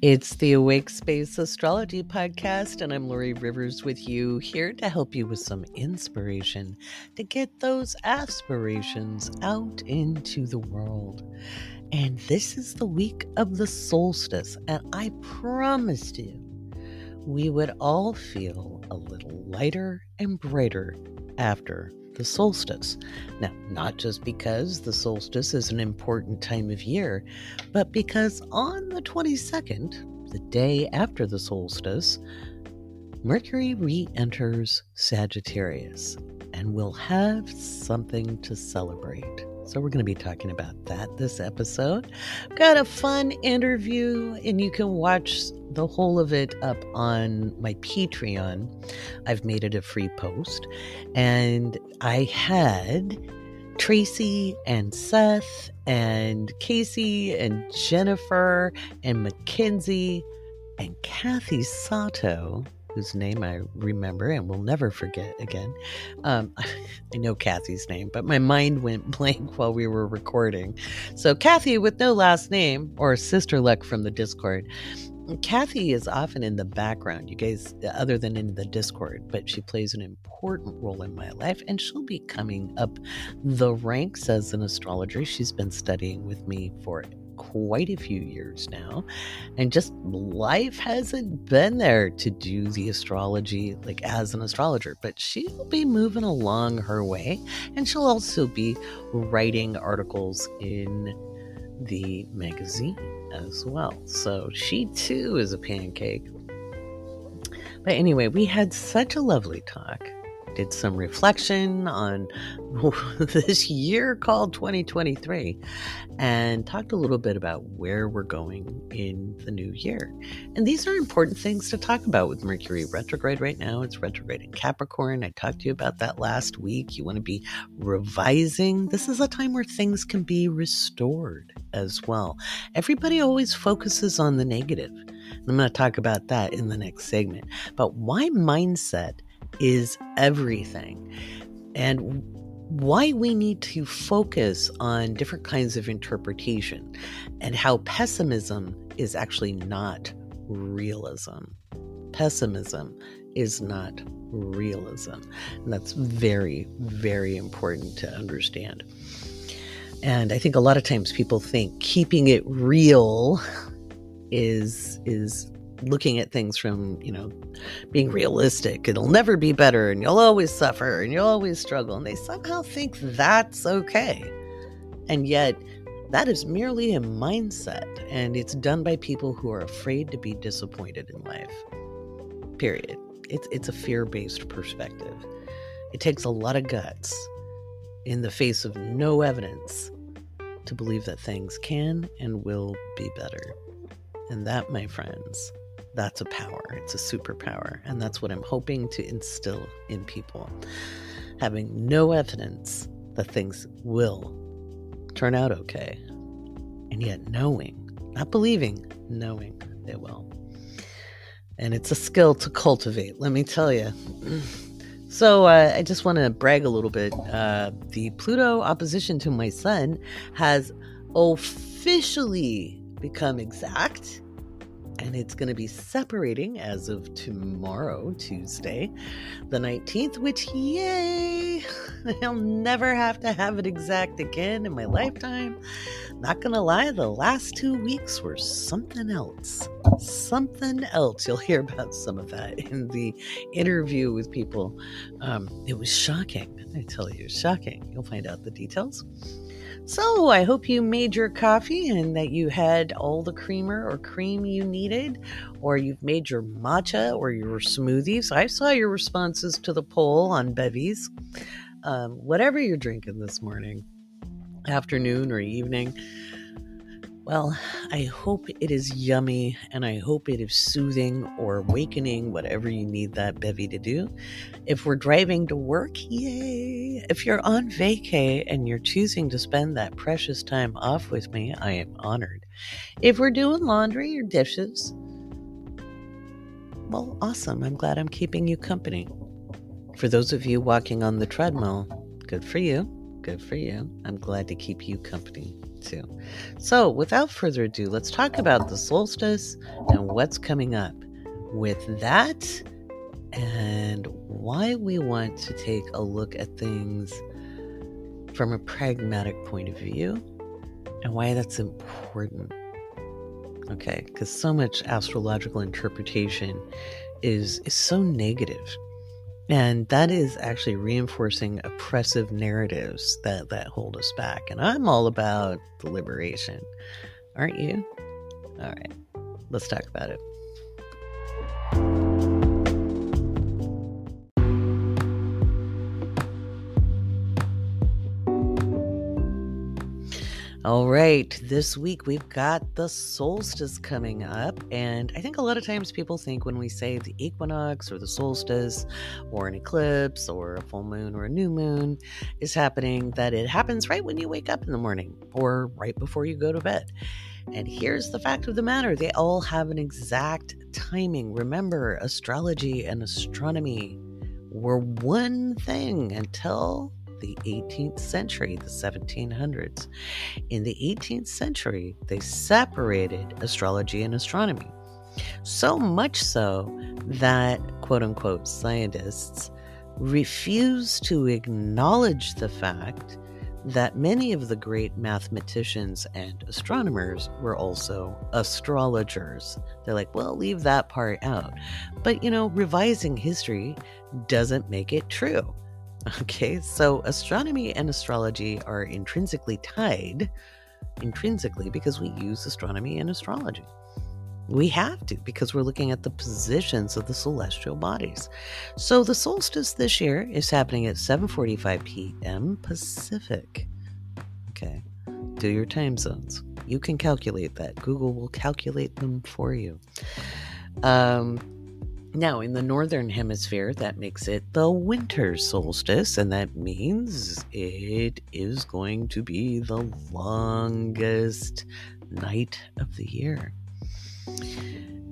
It's the Awake Space Astrology Podcast, and I'm Laurie Rivers with you, here to help you with some inspiration to get those aspirations out into the world. And this is the week of the solstice, and I promised you we would all feel a little lighter and brighter after the solstice. Now, not just because the solstice is an important time of year, but because on the 22nd, the day after the solstice, Mercury re-enters Sagittarius, and we'll have something to celebrate. So we're going to be talking about that this episode. Got a fun interview, and you can watch the whole of it up on my Patreon. I've made it a free post. And I had Tracy and Seth and Kaycee and Jennifer and Mackenzie and Cathy Sato, whose name I remember and will never forget again. I know Cathy's name, but my mind went blank while we were recording. So Cathy with no last name, or Sister Luck from the Discord. Cathy is often in the background, you guys, other than in the Discord, but she plays an important role in my life, and she'll be coming up the ranks as an astrologer. She's been studying with me for quite a few years now, and just life hasn't been there to do the astrology like as an astrologer, but she'll be moving along her way, and she'll also be writing articles in the magazine as well. So she too is a pancake. But anyway, we had such a lovely talk. Did some reflection on this year called 2023 and talked a little bit about where we're going in the new year. And these are important things to talk about with Mercury retrograde right now. It's retrograde in Capricorn. I talked to you about that last week. You want to be revising. This is a time where things can be restored as well. Everybody always focuses on the negative. I'm going to talk about that in the next segment. But why mindset is everything, and why we need to focus on different kinds of interpretation, and how pessimism is actually not realism. Pessimism is not realism. And that's very, very important to understand. And I think a lot of times people think keeping it real is looking at things from, being realistic. It'll never be better, and you'll always suffer, and you'll always struggle. And they somehow think that's okay. And yet, that is merely a mindset, and it's done by people who are afraid to be disappointed in life. Period. It's a fear-based perspective. It takes a lot of guts in the face of no evidence to believe that things can and will be better. And that, my friends, that's a power. It's a superpower. And that's what I'm hoping to instill in people. Having no evidence that things will turn out okay. And yet knowing, not believing, knowing they will. And it's a skill to cultivate, let me tell you. So I just want to brag a little bit. The Pluto opposition to my sun has officially become exact. And it's going to be separating as of tomorrow, Tuesday, the 19th, which, yay! I'll never have to have it exact again in my lifetime. Not going to lie, the last 2 weeks were something else. Something else. You'll hear about some of that in the interview with people. It was shocking. I tell you, shocking. You'll find out the details. So I hope you made your coffee and that you had all the creamer or cream you needed, or you've made your matcha or your smoothies. I saw your responses to the poll on bevies. Whatever you're drinking this morning, afternoon or evening, well, I hope it is yummy, and I hope it is soothing or awakening, whatever you need that bevy to do. If we're driving to work, yay! If you're on vacay and you're choosing to spend that precious time off with me, I am honored. If we're doing laundry or dishes, well, awesome. I'm glad I'm keeping you company. For those of you walking on the treadmill, good for you. good for you. I'm glad to keep you company too. So without further ado, let's talk about the solstice and what's coming up with that and why we want to take a look at things from a pragmatic point of view and why that's important. Okay, because so much astrological interpretation is so negative. And that is actually reinforcing oppressive narratives that hold us back. And I'm all about the liberation. Aren't you? All right, let's talk about it. All right, this week we've got the solstice coming up, and I think a lot of times people think when we say the equinox or the solstice or an eclipse or a full moon or a new moon is happening, that it happens right when you wake up in the morning or right before you go to bed. And here's the fact of the matter. They all have an exact timing. Remember, astrology and astronomy were one thing until the 18th century, the 1700s. In the 18th century, they separated astrology and astronomy. So much so that, quote unquote, scientists refused to acknowledge the fact that many of the great mathematicians and astronomers were also astrologers. They're like, well, leave that part out. But, revising history doesn't make it true. Okay, so astronomy and astrology are intrinsically tied, because we use astronomy and astrology. We have to, because we're looking at the positions of the celestial bodies. So the solstice this year is happening at 7:45 p.m. Pacific. Okay, do your time zones. You can calculate that. Google will calculate them for you. Now, in the northern hemisphere, that makes it the winter solstice, and that means it is going to be the longest night of the year.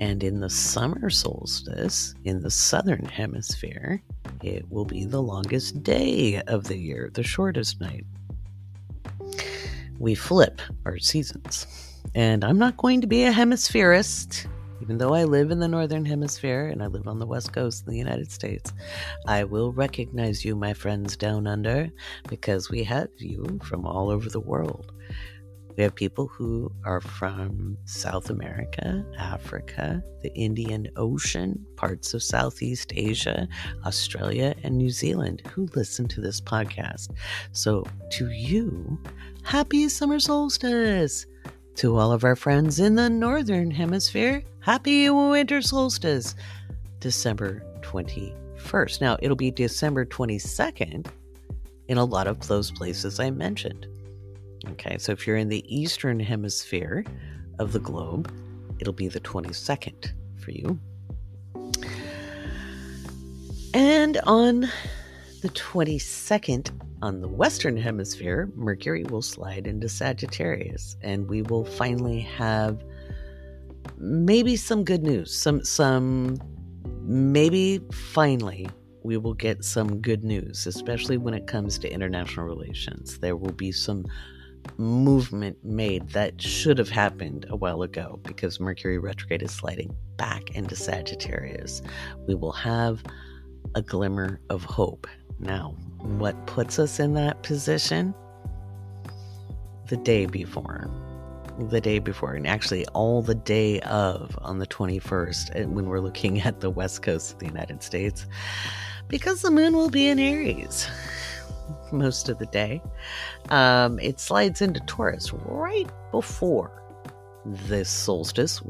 And in the summer solstice, in the southern hemisphere, it will be the longest day of the year, the shortest night. We flip our seasons. And I'm not going to be a hemispherist. Even though I live in the northern hemisphere and I live on the west coast of the United States, I will recognize you, my friends down under, because we have you from all over the world. We have people who are from South America, Africa, the Indian Ocean, parts of Southeast Asia, Australia, and New Zealand who listen to this podcast. So to you, happy summer solstice! To all of our friends in the northern hemisphere, happy winter solstice, December 21st. Now, it'll be December 22nd in a lot of those places I mentioned. Okay, so if you're in the eastern hemisphere of the globe, it'll be the 22nd for you. And on the 22nd, on the western hemisphere, Mercury will slide into Sagittarius, and we will finally have maybe some good news. Maybe finally we will get some good news, especially when it comes to international relations. There will be some movement made that should have happened a while ago because Mercury retrograde is sliding back into Sagittarius. We will have a glimmer of hope. Now, what puts us in that position? The day before, and actually all the day of on the 21st, when we're looking at the west coast of the United States, because the moon will be in Aries most of the day. It slides into Taurus right before this solstice,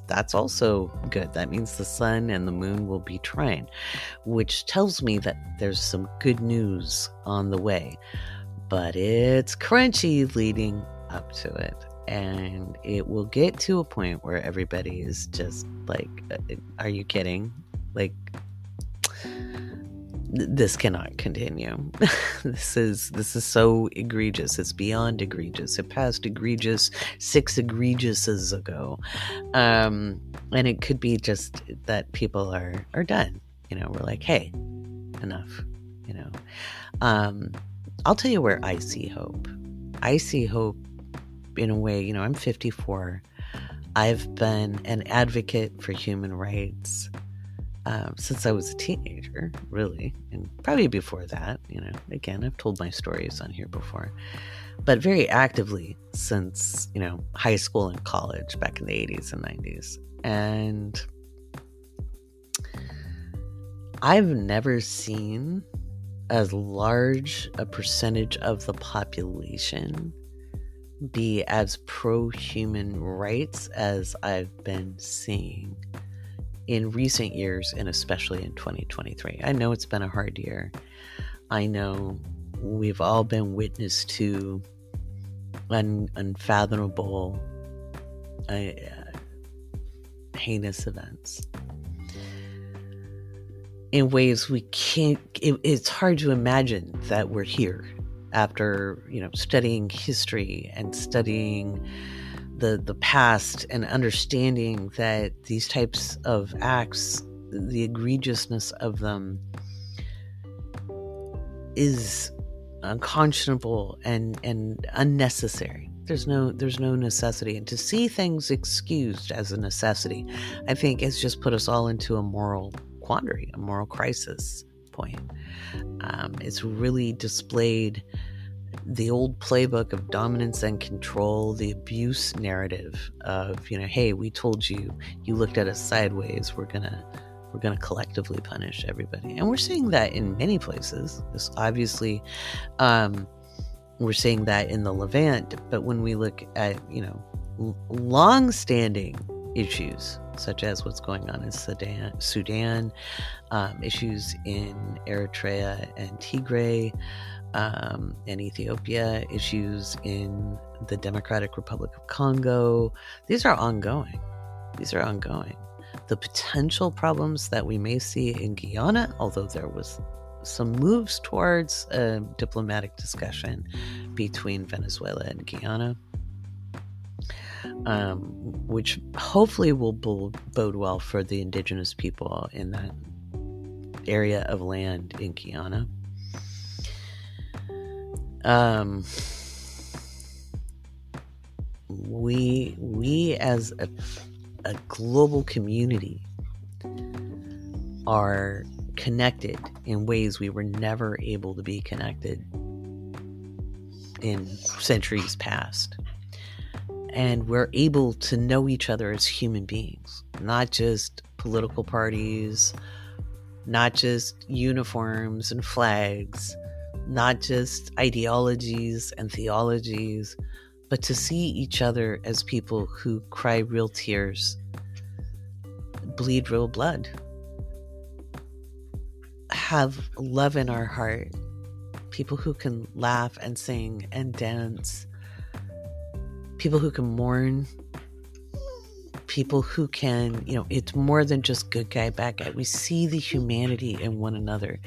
that's also good. That means the sun and the moon will be trine, which tells me that there's some good news on the way. But it's crunchy leading up to it. And it will get to a point where everybody is just like, are you kidding? Like, this cannot continue. This is so egregious. It's beyond egregious. It passed egregious 6 egregiouses ago. And it could be just that people are done. We're like, hey, enough. I'll tell you where I see hope. I see hope in a way, I'm 54. I've been an advocate for human rights since I was a teenager, really. And probably before that, again, I've told my stories on here before. But very actively since, high school and college back in the 80s and 90s. And I've never seen as large a percentage of the population be as pro-human rights as I've been seeing in recent years, and especially in 2023. I know it's been a hard year. I know we've all been witness to unfathomable, heinous events in ways we can't. It's hard to imagine that we're here after studying history and studying the past and understanding that these types of acts, the egregiousness of them, is unconscionable and unnecessary. There's no necessity, and to see things excused as a necessity, I think, has just put us all into a moral quandary, a moral crisis point. It's really displayed the old playbook of dominance and control, the abuse narrative of, hey, we told you, you looked at us sideways, we're gonna collectively punish everybody. And we're seeing that in many places. This obviously, we're seeing that in the Levant, but when we look at, long-standing issues, such as what's going on in Sudan, issues in Eritrea and Tigray, and Ethiopia, issues in the Democratic Republic of Congo. These are ongoing. The potential problems that we may see in Guyana, although there was some moves towards a diplomatic discussion between Venezuela and Guyana, which hopefully will bode well for the indigenous people in that area of land in Guyana. We as a global community are connected in ways we were never able to be connected in centuries past. And we're able to know each other as human beings, not just political parties, not just uniforms and flags, not just ideologies and theologies, but to see each other as people who cry real tears, bleed real blood, have love in our heart, people who can laugh and sing and dance, people who can mourn, people who can, it's more than just good guy, bad guy. We see the humanity in one another.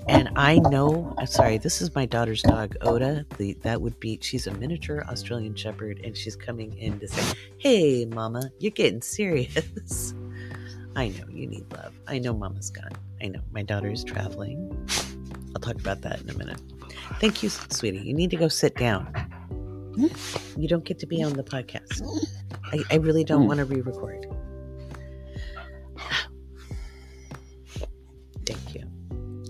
And I know, I'm sorry, this is my daughter's dog, Oda. She's a miniature Australian Shepherd, and she's coming in to say, hey, Mama, you're getting serious. I know you need love. I know Mama's gone. I know my daughter is traveling. I'll talk about that in a minute. Thank you, sweetie. You need to go sit down. You don't get to be on the podcast. I really don't want to re-record. Thank you.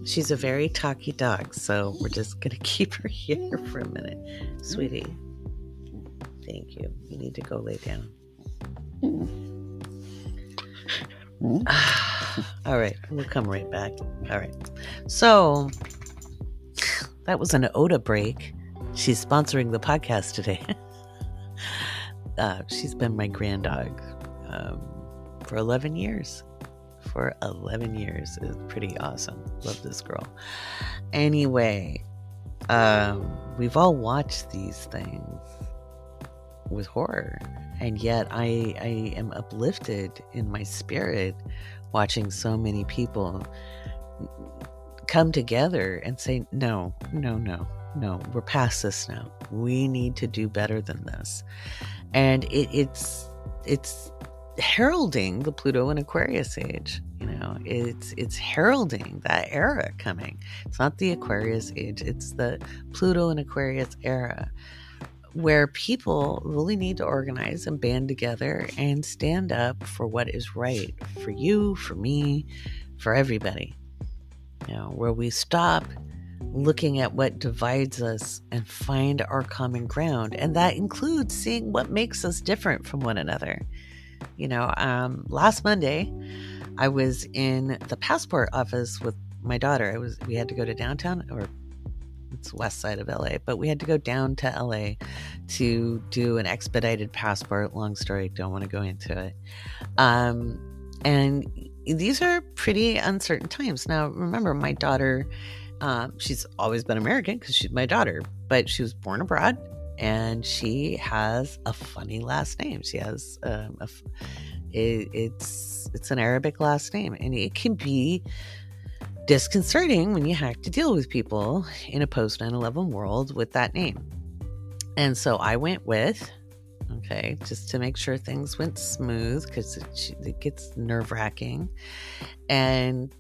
She's a very talky dog, so we're just going to keep her here for a minute. Sweetie, thank you. You need to go lay down. All right, we'll come right back. All right. So, that was an Oda break. She's sponsoring the podcast today. She's been my grand dog for 11 years. For 11 years. It's pretty awesome. Love this girl. Anyway, we've all watched these things with horror. And yet I am uplifted in my spirit watching so many people come together and say, no, we're past this now. We need to do better than this. And it's heralding the Pluto and Aquarius age. It's heralding that era coming. It's not the Aquarius age, it's the Pluto and Aquarius era, where people really need to organize and band together and stand up for what is right for you, for me, for everybody. Where we stop looking at what divides us and find our common ground. And that includes seeing what makes us different from one another. Last Monday, I was in the passport office with my daughter. We had to go to downtown, or it's west side of LA, but we had to go down to LA to do an expedited passport. Long story, don't want to go into it. And these are pretty uncertain times. Now, remember, my daughter, she's always been American because she's my daughter, but she was born abroad, and she has a funny last name. She has it's an Arabic last name, and it can be disconcerting when you have to deal with people in a post 9/11 world with that name. And so I went with, just to make sure things went smooth, because it gets nerve-wracking. And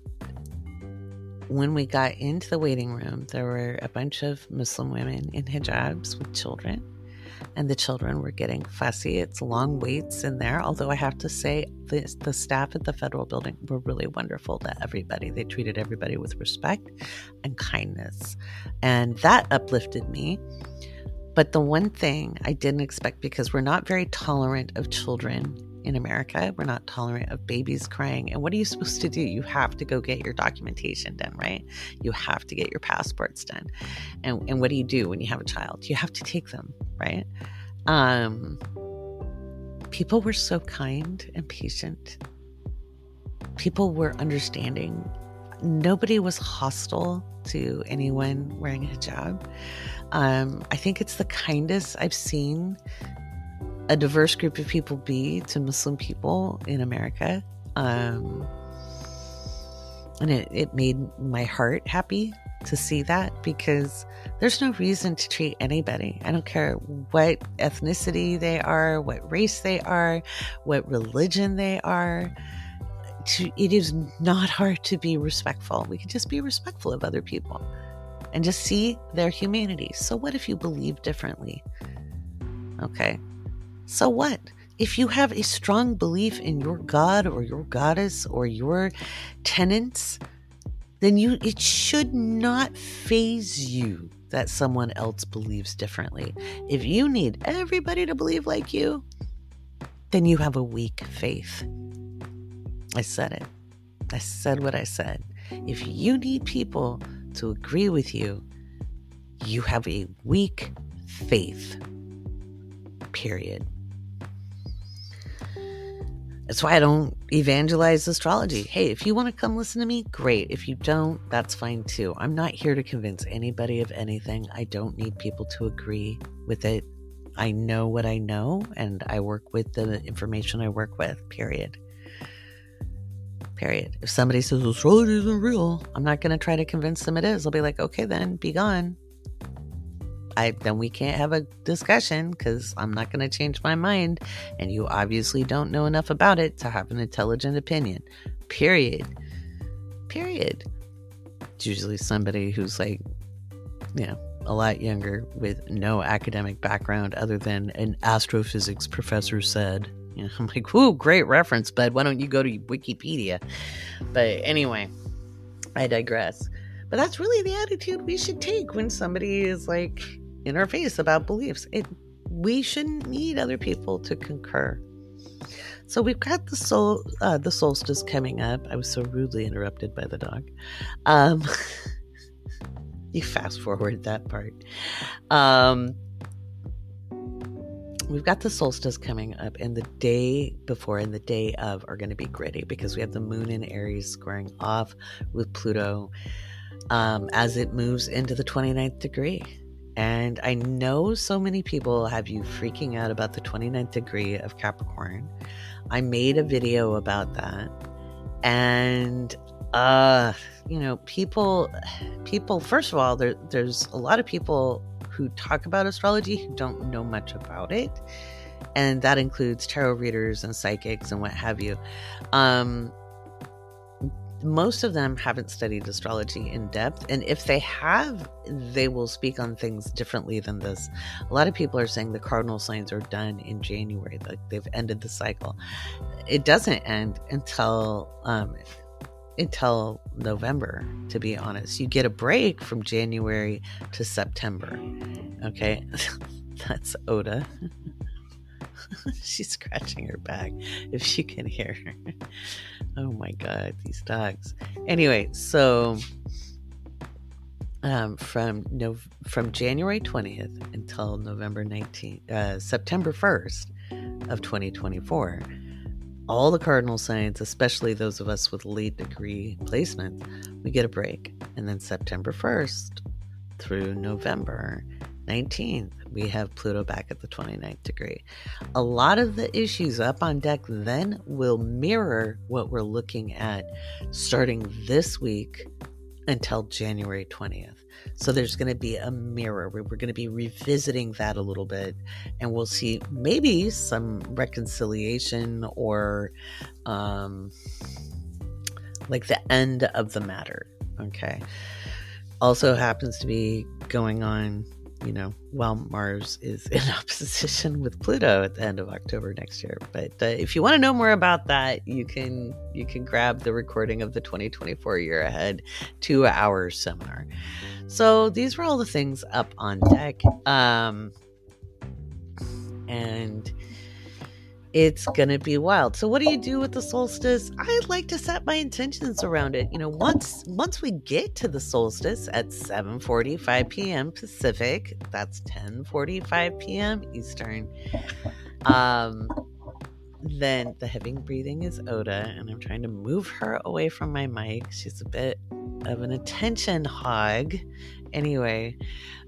when we got into the waiting room, there were a bunch of Muslim women in hijabs with children, and the children were getting fussy. It's long waits in there, although I have to say the staff at the federal building were really wonderful to everybody. They treated everybody with respect and kindness, and that uplifted me. But the one thing I didn't expect, because we're not very tolerant of children in America, we're not tolerant of babies crying. And what are you supposed to do? You have to go get your documentation done, right? You have to get your passports done. And what do you do when you have a child? You have to take them, right? People were so kind and patient. People were understanding. Nobody was hostile to anyone wearing a hijab. I think it's the kindest I've seen a diverse group of people be to Muslim people in America. And it made my heart happy to see that, because there's no reason to treat anybody. I don't care what ethnicity they are, what race they are, what religion they are. It is not hard to be respectful. We can just be respectful of other people and just see their humanity. So what if you believe differently? Okay. So what? If you have a strong belief in your God or your goddess or your tenets, then it should not faze you that someone else believes differently. If you need everybody to believe like you, then you have a weak faith. I said it. I said what I said. If you need people to agree with you, you have a weak faith. Period. That's why I don't evangelize astrology. Hey, if you want to come listen to me, great. If you don't, that's fine too. I'm not here to convince anybody of anything. I don't need people to agree with it. I know what I know, and I work with the information I work with, period. If somebody says astrology isn't real, I'm not going to try to convince them it is. I'll be like, okay, then be gone. Then we can't have a discussion, because I'm not going to change my mind, and you obviously don't know enough about it to have an intelligent opinion. Period. It's usually somebody who's like, a lot younger with no academic background other than an astrophysics professor said. I'm like, whoo, great reference, bud. Why don't you go to Wikipedia? But anyway, I digress. But that's really the attitude we should take when somebody is like in our face about beliefs. We shouldn't need other people to concur. So we've got the solstice coming up. I was so rudely interrupted by the dog. You fast forward that part. We've got the solstice coming up, and the day before and the day of are going to be gritty, because we have the moon in Aries squaring off with Pluto as it moves into the 29th degree. And I know so many people have you freaking out about the 29th degree of Capricorn. I made a video about that. And, people, first of all, there's a lot of people who talk about astrology who don't know much about it. And that includes tarot readers and psychics and what have you. Most of them haven't studied astrology in depth. And if they have, they will speak on things differently than this. A lot of people are saying the cardinal signs are done in January, like they've ended the cycle. It doesn't end until November, to be honest. You get a break from January to September. Okay. That's Oda. She's scratching her back, if she can hear her. Oh my God, these dogs. Anyway, so from January 20th until November 19th, September 1st of 2024, all the cardinal signs, especially those of us with late degree placements, we get a break. And then September 1st through November 19th, we have Pluto back at the 29th degree. A lot of the issues up on deck then will mirror what we're looking at starting this week until January 20th. So there's going to be a mirror. We're going to be revisiting that a little bit, and we'll see maybe some reconciliation or like the end of the matter. Okay. Also happens to be going on, while Mars is in opposition with Pluto at the end of October next year. But if you want to know more about that, you can grab the recording of the 2024 Year Ahead 2-hour seminar. So these were all the things up on deck. And it's going to be wild. So what do you do with the solstice? I like to set my intentions around it. Once we get to the solstice at 7:45 p.m. Pacific, that's 10:45 p.m. Eastern. Then the heavy breathing is Oda, and I'm trying to move her away from my mic. She's a bit of an attention hog. Anyway,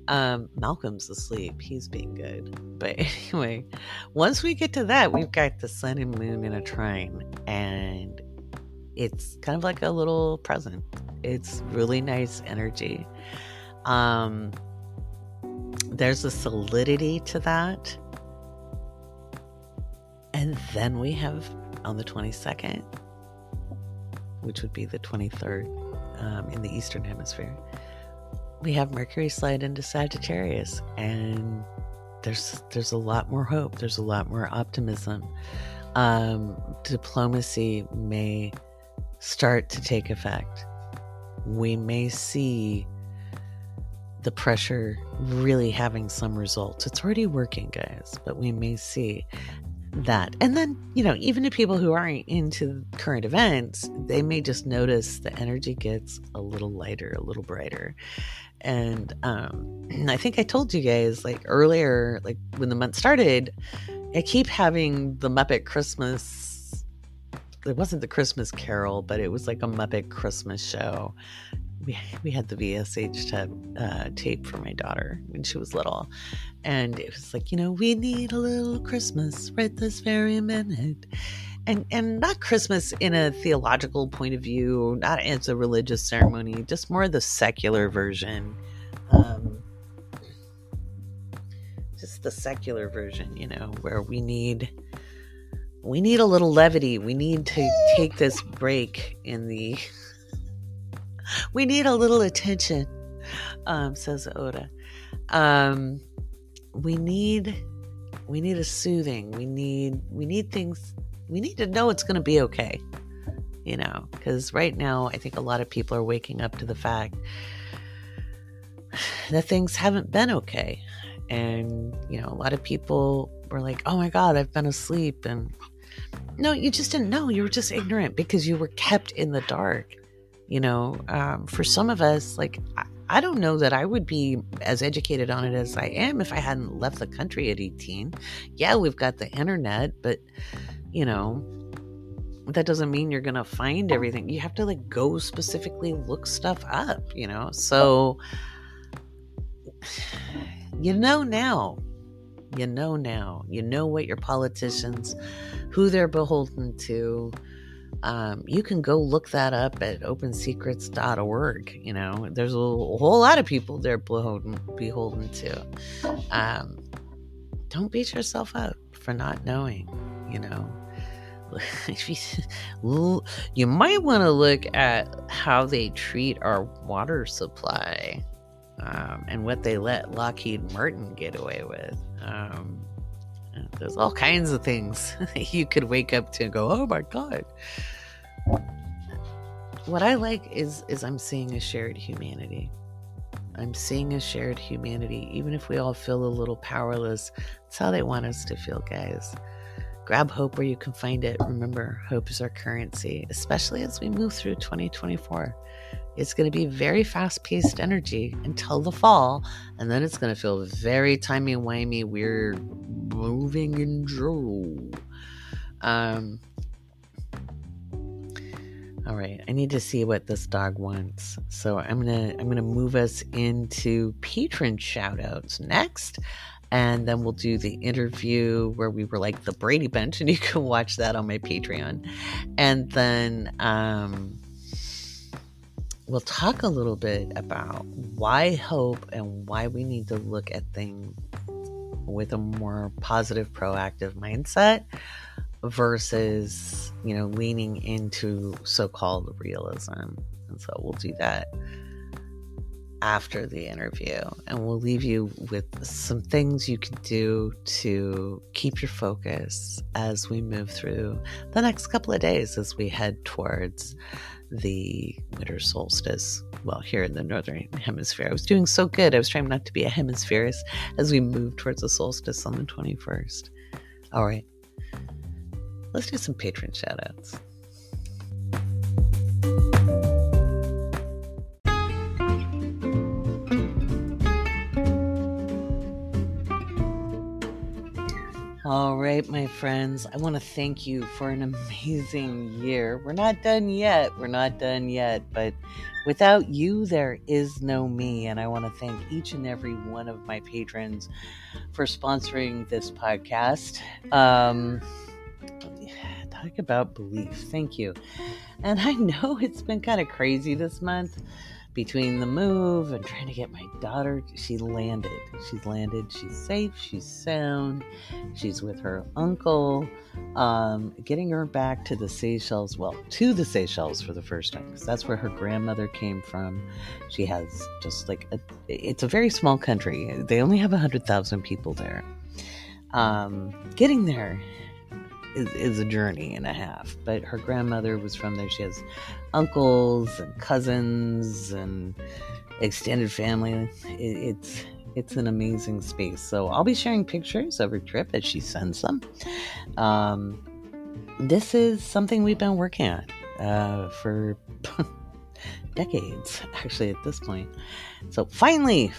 Malcolm's asleep. He's being good. But anyway, once we get to that, we've got the sun and moon in a trine, and it's kind of like a little present. It's really nice energy. There's a solidity to that. And then we have on the 22nd, which would be the 23rd in the Eastern Hemisphere, we have Mercury slide into Sagittarius, and there's a lot more hope. There's a lot more optimism. Diplomacy may start to take effect. We may see the pressure really having some results. It's already working, guys, but we may see that. And then, even to people who aren't into current events, they may just notice the energy gets a little lighter, a little brighter. And I think I told you guys earlier, when the month started, I keep having the Muppet Christmas. It wasn't the Christmas Carol, but it was like a Muppet Christmas show. We had the VSH tape for my daughter when she was little. And it was like, we need a little Christmas right this very minute. And not Christmas in a theological point of view, not as a religious ceremony, just more the secular version. Just the secular version, where we need a little levity. We need to take this break we need a little attention, says Oda. We need a soothing. We need things. We need to know it's going to be okay, because right now I think a lot of people are waking up to the fact that things haven't been okay. And, a lot of people were like, oh my God, I've been asleep. And no, you just didn't know. You were just ignorant because you were kept in the dark. For some of us, I don't know that I would be as educated on it as I am if I hadn't left the country at 18. Yeah, we've got the internet, but, that doesn't mean you're going to find everything. You have to go specifically look stuff up, So, now. You know what your politicians, who they're beholden to. You can go look that up at opensecrets.org. There's a whole lot of people they're beholden to. Don't beat yourself up. for not knowing, You might want to look at how they treat our water supply, and what they let Lockheed Martin get away with. There's all kinds of things you could wake up to and go, oh my God. What I like is I'm seeing a shared humanity. I'm seeing a shared humanity. Even if we all feel a little powerless, that's how they want us to feel, guys. Grab hope where you can find it. Remember, hope is our currency, especially as we move through 2024. It's going to be very fast-paced energy until the fall, and then it's going to feel very timey-wimey, weird, moving and drool. All right, I need to see what this dog wants. So I'm gonna move us into patron shout-outs next. And then we'll do the interview where we were like the Brady Bunch, and you can watch that on my Patreon. And then we'll talk a little bit about why hope and why we need to look at things with a more positive, proactive mindset versus, leaning into so-called realism. And so we'll do that after the interview, and we'll leave you with some things you can do to keep your focus as we move through the next couple of days as we head towards the winter solstice. Well, here in the northern hemisphere. I was doing so good. I was trying not to be a hemispherist as we move towards the solstice on the 21st. All right. Let's do some patron shout-outs. All right, my friends, I want to thank you for an amazing year. We're not done yet, but without you, there is no me. And I want to thank each and every one of my patrons for sponsoring this podcast. Talk about belief. Thank you. And I know it's been kind of crazy this month. Between the move and trying to get my daughter, she's landed. She's safe. She's sound. She's with her uncle. Getting her back to the Seychelles. Well, to the Seychelles for the first time, because that's where her grandmother came from. She has just it's a very small country. They only have 100,000 people there. Getting there is a journey and a half, but her grandmother was from there. She has uncles and cousins and extended family. It's an amazing space. So I'll be sharing pictures of her trip as she sends them. This is something we've been working on for decades, actually, at this point. So finally,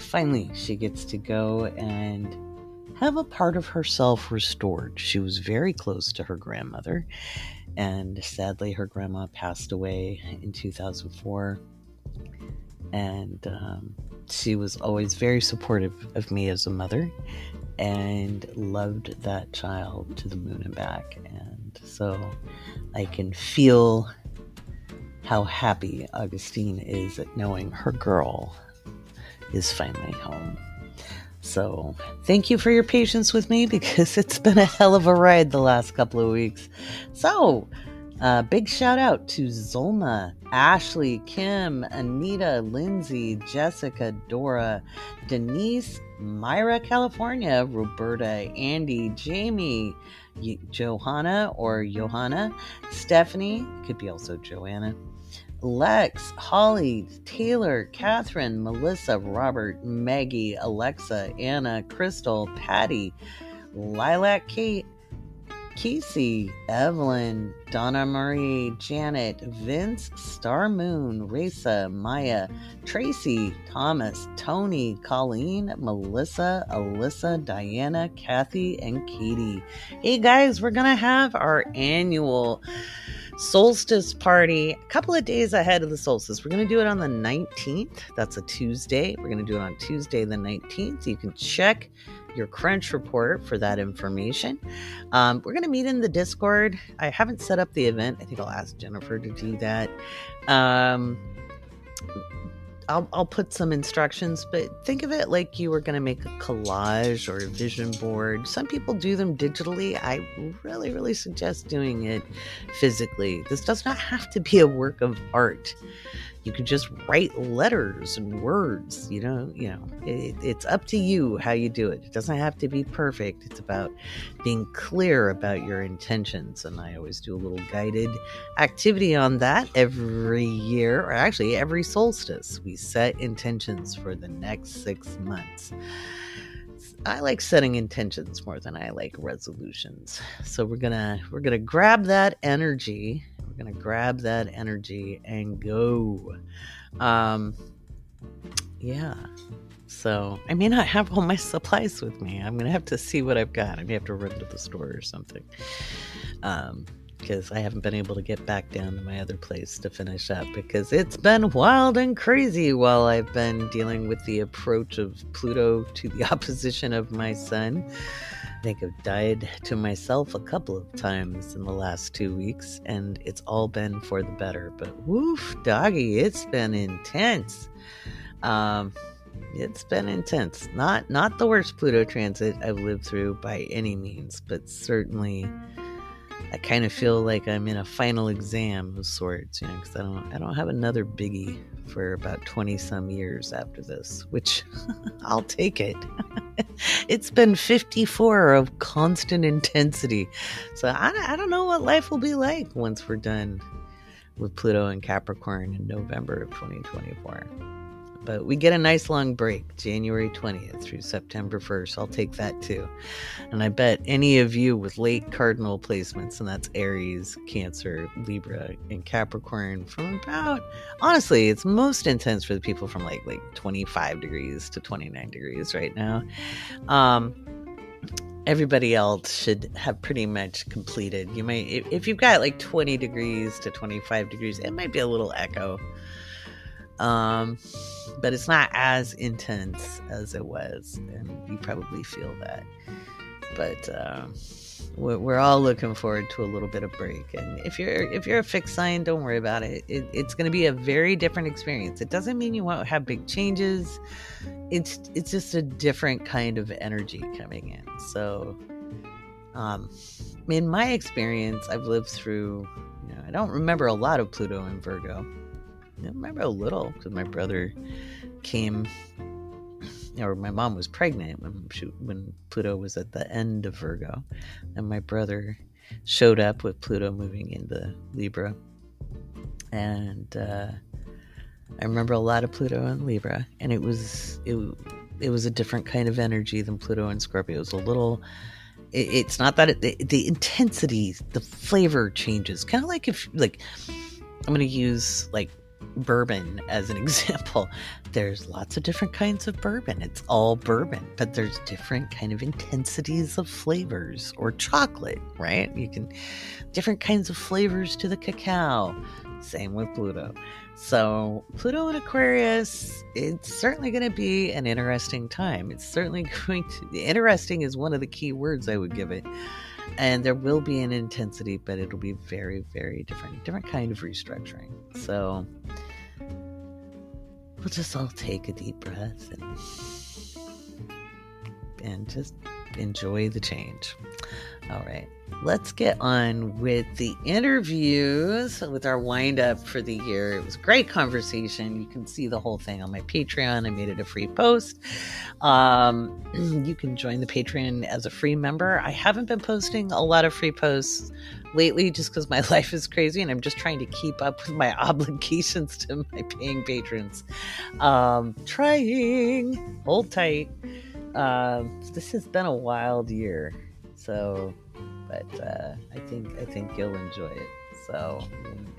she gets to go and have a part of herself restored. She was very close to her grandmother, and sadly her grandma passed away in 2004, and she was always very supportive of me as a mother and loved that child to the moon and back. And so I can feel how happy Augustine is at knowing her girl is finally home. So thank you for your patience with me, because it's been a hell of a ride the last couple of weeks. So big shout out to Zolma, Ashley, Kim, Anita, Lindsay, Jessica, Dora, Denise, Myra, California, Roberta, Andy, Jamie, Johanna or Johanna, Stephanie, could be also Joanna, Lex, Holly, Taylor, Catherine, Melissa, Robert, Maggie, Alexa, Anna, Crystal, Patty, Lilac, Kate, Kaycee, Evelyn, Donna Marie, Janet, Vince, Star Moon, Raisa, Maya, Tracy, Thomas, Tony, Colleen, Melissa, Alyssa, Diana, Cathy, and Katie. Hey guys, we're gonna have our annual solstice party a couple of days ahead of the solstice. We're going to do it on the 19th. That's a Tuesday. We're going to do it on Tuesday the 19th. You can check your crunch report for that information. We're going to meet in the Discord. I haven't set up the event. I think I'll ask Jennifer to do that. I'll put some instructions, but think of it like you were going to make a collage or a vision board. Some people do them digitally. I really, really suggest doing it physically. This does not have to be a work of art. You could just write letters and words, it's up to you how you do it. It doesn't have to be perfect. It's about being clear about your intentions. And I always do a little guided activity on that every year, or actually every solstice. We set intentions for the next 6 months. I like setting intentions more than I like resolutions. So we're gonna grab that energy. We're going to grab that energy and go. Yeah. So I may not have all my supplies with me. I'm going to have to see what I've got. I may have to run to the store or something. Because I haven't been able to get back down to my other place to finish up because it's been wild and crazy while I've been dealing with the approach of Pluto to the opposition of my sun. I think I've died to myself a couple of times in the last 2 weeks, and it's all been for the better. But woof, doggy, it's been intense. It's been intense. Not the worst Pluto transit I've lived through by any means, but certainly I kind of feel like I'm in a final exam of sorts, because I don't have another biggie for about 20 some years after this, which I'll take it. It's been 54 of constant intensity. So I don't know what life will be like once we're done with Pluto and Capricorn in November of 2024. But we get a nice long break, January 20th through September 1st. I'll take that too. And I bet any of you with late cardinal placements, and that's Aries, Cancer, Libra, and Capricorn, from about, honestly, it's most intense for the people from like 25 degrees to 29 degrees right now. Everybody else should have pretty much completed. You might, if you've got like 20 degrees to 25 degrees, it might be a little echo. But it's not as intense as it was, and you probably feel that. But we're all looking forward to a little bit of break. And if you're a fixed sign, don't worry about it. It's going to be a very different experience. It doesn't mean you won't have big changes. It's just a different kind of energy coming in. So, in my experience, I've lived through. I don't remember a lot of Pluto in Virgo. I remember a little because my brother came, or my mom was pregnant when Pluto was at the end of Virgo, and my brother showed up with Pluto moving into Libra, and I remember a lot of Pluto in Libra, and it was a different kind of energy than Pluto in Scorpio. It was a little. It's not that the intensity, the flavor changes, kind of like I'm going to use bourbon as an example. There's lots of different kinds of bourbon. It's all bourbon, but there's different kind of intensities of flavors, or chocolate, right? Different kinds of flavors to the cacao. Same with Pluto. So Pluto in Aquarius, it's certainly going to be an interesting time. It's certainly interesting is one of the key words I would give it. And there will be an intensity, but it'll be very, very different kind of restructuring. So we'll just all take a deep breath and just enjoy the change. All right, let's get on with the interviews, with our wind up for the year. It was a great conversation. You can see the whole thing on my Patreon. I made it a free post. You can join the Patreon as a free member. I haven't been posting a lot of free posts lately just because my life is crazy and I'm just trying to keep up with my obligations to my paying patrons. Trying. Hold tight. This has been a wild year. So, but I think you'll enjoy it. So,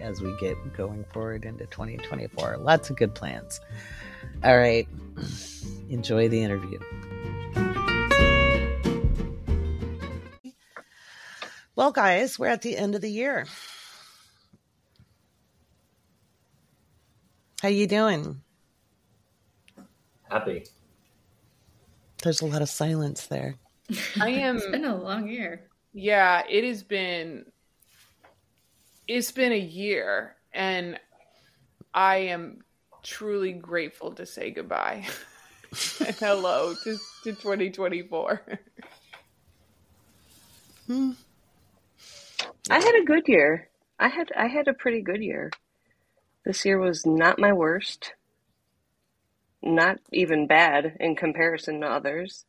as we get going forward into 2024, lots of good plans. All right, enjoy the interview. Well, guys, we're at the end of the year. How you doing? Happy. There's a lot of silence there. I am. It's been a long year. Yeah, it has been. It's been a year, and I am truly grateful to say goodbye and hello to 2024. I had a good year. I had a pretty good year. This year was not my worst. Not even bad in comparison to others.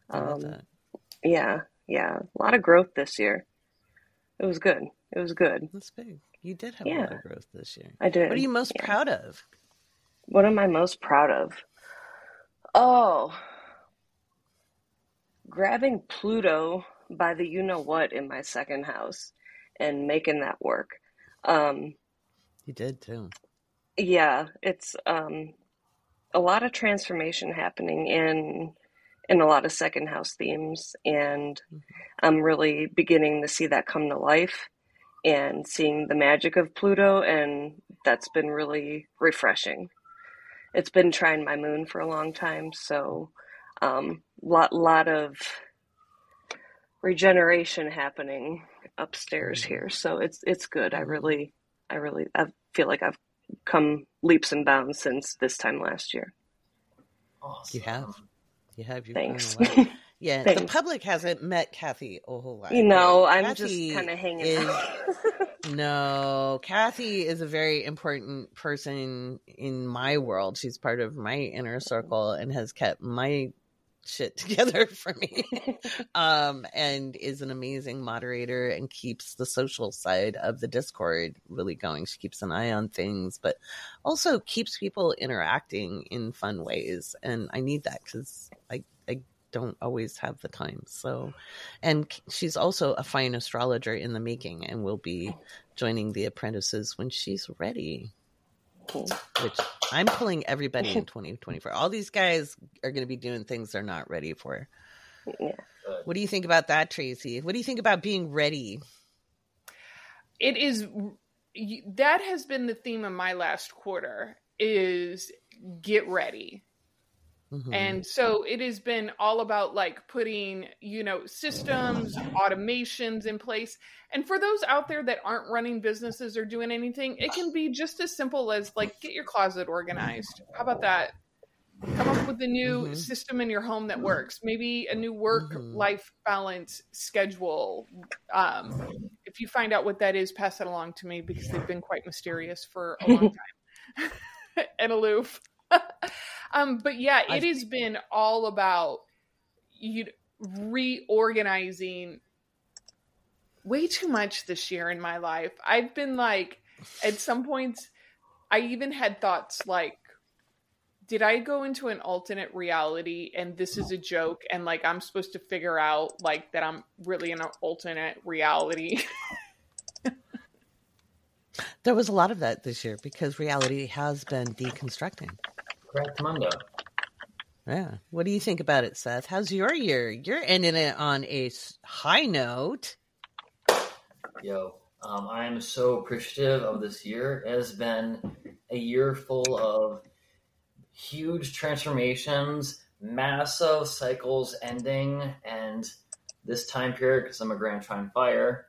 I love that. Yeah. A lot of growth this year. It was good. That's big. You did have a lot of growth this year. I did. What are you most proud of? What am I most proud of? Oh, grabbing Pluto by the you-know-what in my second house and making that work. You did too. Yeah, it's a lot of transformation happening in a lot of second house themes, and I'm really beginning to see that come to life and seeing the magic of Pluto, and that's been really refreshing. It's been trying my moon for a long time, so lot of regeneration happening upstairs here, so it's good. I feel like I've come leaps and bounds since this time last year. Awesome. You have. You've Thanks. grown a lot. Yeah, Thanks. the public hasn't met Cathy a whole lot. I'm Cathy just kind of hanging out. No, Cathy is a very important person in my world. She's part of my inner circle and has kept my shit together for me. And is an amazing moderator and keeps the social side of the Discord really going. She keeps an eye on things, but also keeps people interacting in fun ways. And I need that because I don't always have the time. So, and she's also a fine astrologer in the making and will be joining the apprentices when she's ready. Cool. Which I'm pulling everybody in 2024. All these guys are going to be doing things they're not ready for. Yeah. What do you think about that, Tracy? What do you think about being ready? That has been the theme of my last quarter, is get ready. Mm-hmm. And so it has been all about like putting, systems, automations in place. And for those out there that aren't running businesses or doing anything, it can be just as simple as like, get your closet organized. How about that? Come up with a new system in your home that works. Maybe a new work-life balance schedule. If you find out what that is, pass that along to me because they've been quite mysterious for a long time and aloof. But yeah, it has been all about reorganizing way too much this year in my life. I've been like, at some points, I even had thoughts like, did I go into an alternate reality and this is a joke and like I'm supposed to figure out like that I'm really in an alternate reality? There was a lot of that this year because reality has been deconstructing. Correct, Mundo. Yeah. What do you think about it, Seth? How's your year? You're ending it on a high note. Yo, I am so appreciative of this year. It has been a year full of huge transformations, massive cycles ending, and this time period, because I'm a Grand Trine Fire,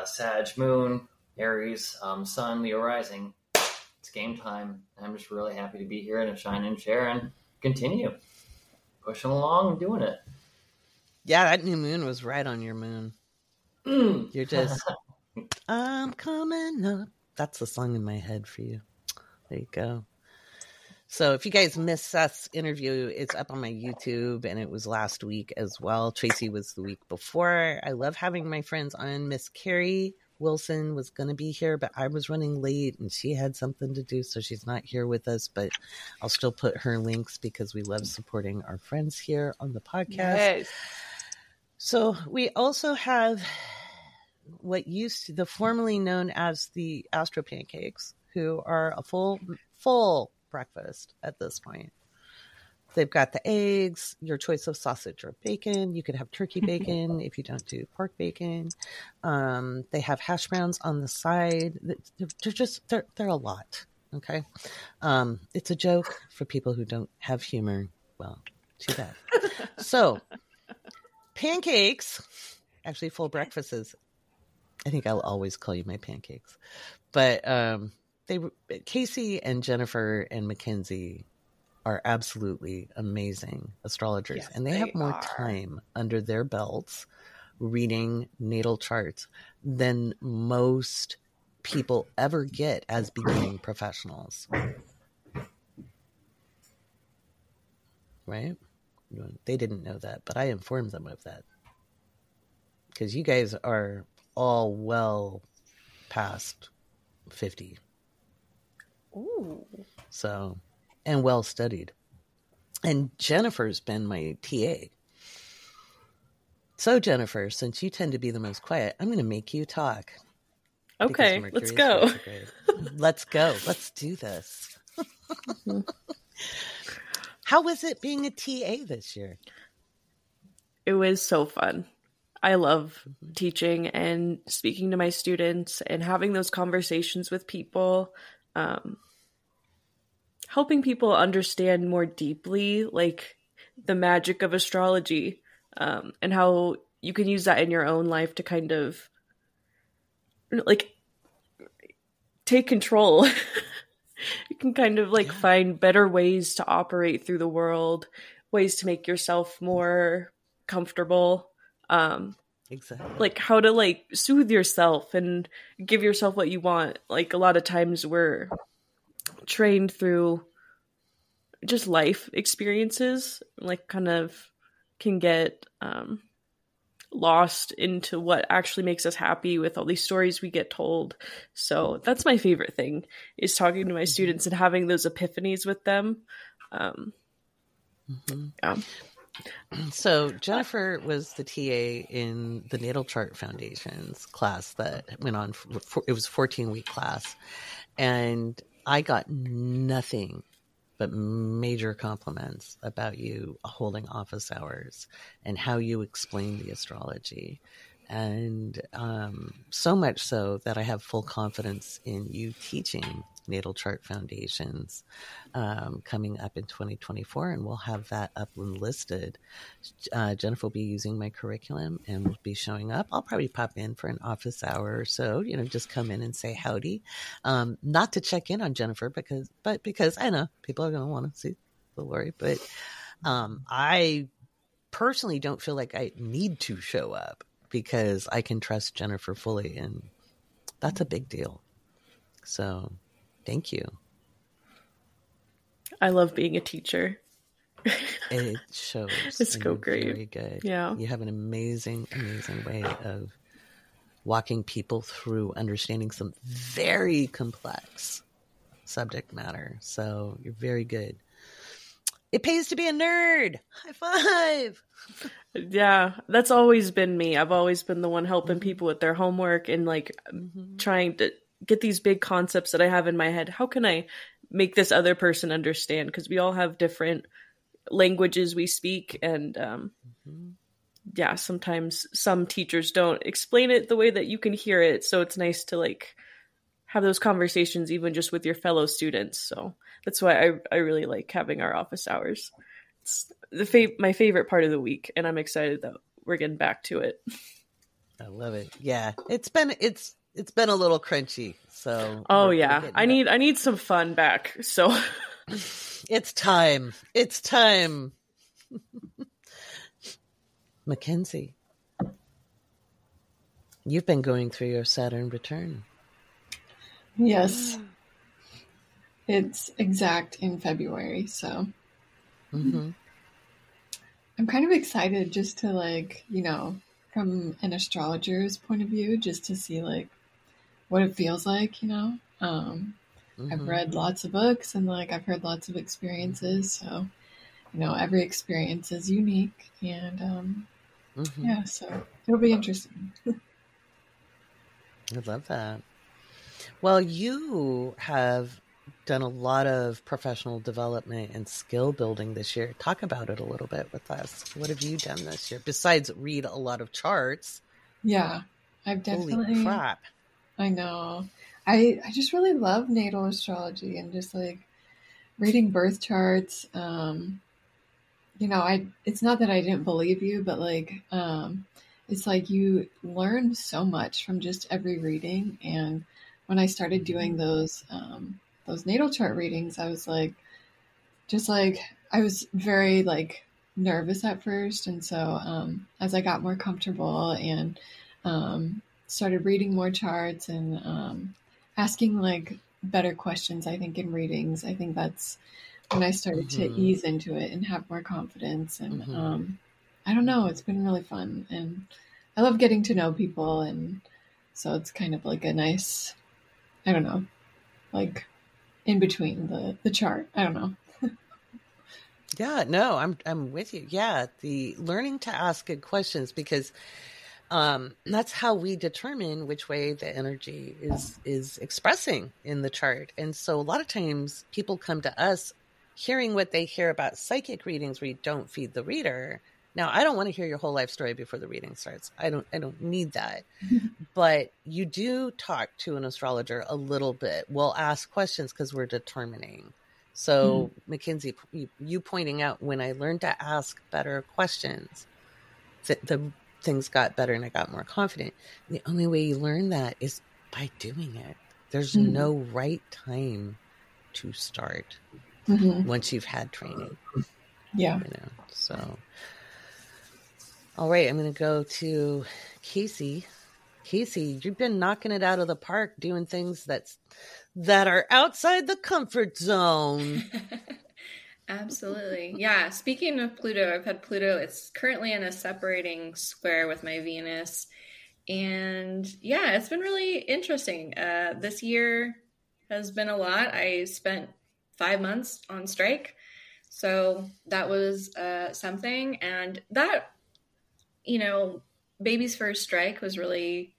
Sag Moon, Aries, Sun, Leo Rising. It's game time. I'm just really happy to be here and to shine and share and continue pushing along and doing it. Yeah, that new moon was right on your moon. You're just, I'm coming up. That's the song in my head for you. There you go. So if you guys missed Seth's interview, it's up on my YouTube, and it was last week as well. Tracy was the week before. I love having my friends on. Miss Carrie Wilson was going to be here, but I was running late and she had something to do, so she's not here with us, but I'll still put her links because we love supporting our friends here on the podcast. Yes. So we also have what used to, the formerly known as the Astro Pancakes, who are a full breakfast at this point. They've got the eggs, your choice of sausage or bacon. You could have turkey bacon if you don't do pork bacon. They have hash browns on the side. They're a lot. Okay. It's a joke for people who don't have humor. Well, too bad. So pancakes, actually full breakfasts. I think I'll always call you my pancakes, but Kaycee and Jennifer and Mackenzie are absolutely amazing astrologers, Yes, and they have more time under their belts reading natal charts than most people ever get as beginning professionals. Right? They didn't know that, but I informed them of that. Because you guys are all well past 50. Ooh. So, and well studied. And Jennifer's been my TA. So, Jennifer, since you tend to be the most quiet, I'm going to make you talk. Okay, let's go. Let's go. Let's do this. How was it being a TA this year? It was so fun. I love teaching and speaking to my students and having those conversations with people, helping people understand more deeply, like the magic of astrology, and how you can use that in your own life to kind of like take control. You can kind of like find better ways to operate through the world, ways to make yourself more comfortable. Exactly. Like how to like soothe yourself and give yourself what you want. Like a lot of times we're trained through just life experiences, like kind of can get lost into what actually makes us happy with all these stories we get told. So that's my favorite thing, is talking to my students and having those epiphanies with them. Yeah. So Jennifer was the TA in the Natal Chart Foundations class that went on. It was a 14-week class. And I got nothing but major compliments about you holding office hours and how you explain the astrology. And so much so that I have full confidence in you teaching Natal Chart Foundations coming up in 2024, and we'll have that up and listed. Jennifer will be using my curriculum and will be showing up. I'll probably pop in for an office hour or so, just come in and say howdy. Not to check in on Jennifer, because I know people are going to want to see the Laurie, but I personally don't feel like I need to show up, because I can trust Jennifer fully, and that's a big deal. So, thank you. I love being a teacher. It shows. It's so great. Very good. Yeah. You have an amazing, amazing way of walking people through understanding some very complex subject matter. So, you're very good. It pays to be a nerd. High five. Yeah, that's always been me. I've always been the one helping people with their homework and like trying to get these big concepts that I have in my head. How can I make this other person understand? Because we all have different languages we speak. And yeah, sometimes some teachers don't explain it the way that you can hear it. So it's nice to like have those conversations even just with your fellow students. So that's why I really like having our office hours. It's my favorite part of the week, and I'm excited that we're getting back to it. I love it. Yeah, it's been a little crunchy. So I need some fun back. So it's time. It's time. Mackenzie, you've been going through your Saturn return. Yes. It's exact in February, so I'm kind of excited just to like, from an astrologer's point of view, just to see like what it feels like, I've read lots of books and like I've heard lots of experiences, so every experience is unique, and yeah, so it'll be interesting. I love that. Well, you have done a lot of professional development and skill building this year. Talk about it a little bit with us. What have you done this year besides read a lot of charts? Yeah, I've definitely. Holy crap. I know. I just really love natal astrology and just like reading birth charts. It's not that I didn't believe you, but like, it's like you learn so much from just every reading, and when I started doing those natal chart readings, I was like, I was very like nervous at first. And so as I got more comfortable and started reading more charts and asking like better questions, I think in readings, I think that's when I started to ease into it and have more confidence. And I don't know, it's been really fun. And I love getting to know people. And so it's kind of like a nice, I don't know, like in between the chart. I don't know. Yeah, no, I'm with you. Yeah, the learning to ask good questions, because that's how we determine which way the energy is expressing in the chart. And so a lot of times people come to us hearing what they hear about psychic readings where you don't feed the reader. Now, I don't want to hear your whole life story before the reading starts. I don't need that. But you do talk to an astrologer a little bit. We'll ask questions because we're determining. So, Mackenzie, you pointing out, when I learned to ask better questions, the things got better and I got more confident. The only way you learn that is by doing it. There's no right time to start once you've had training. Yeah. So. All right, I'm going to go to Kaycee. Kaycee, you've been knocking it out of the park, doing things that are outside the comfort zone. Absolutely. Yeah. Speaking of Pluto, I've had Pluto. It's currently in a separating square with my Venus. And yeah, it's been really interesting. This year has been a lot. I spent 5 months on strike. So that was something. And that, baby's first strike was really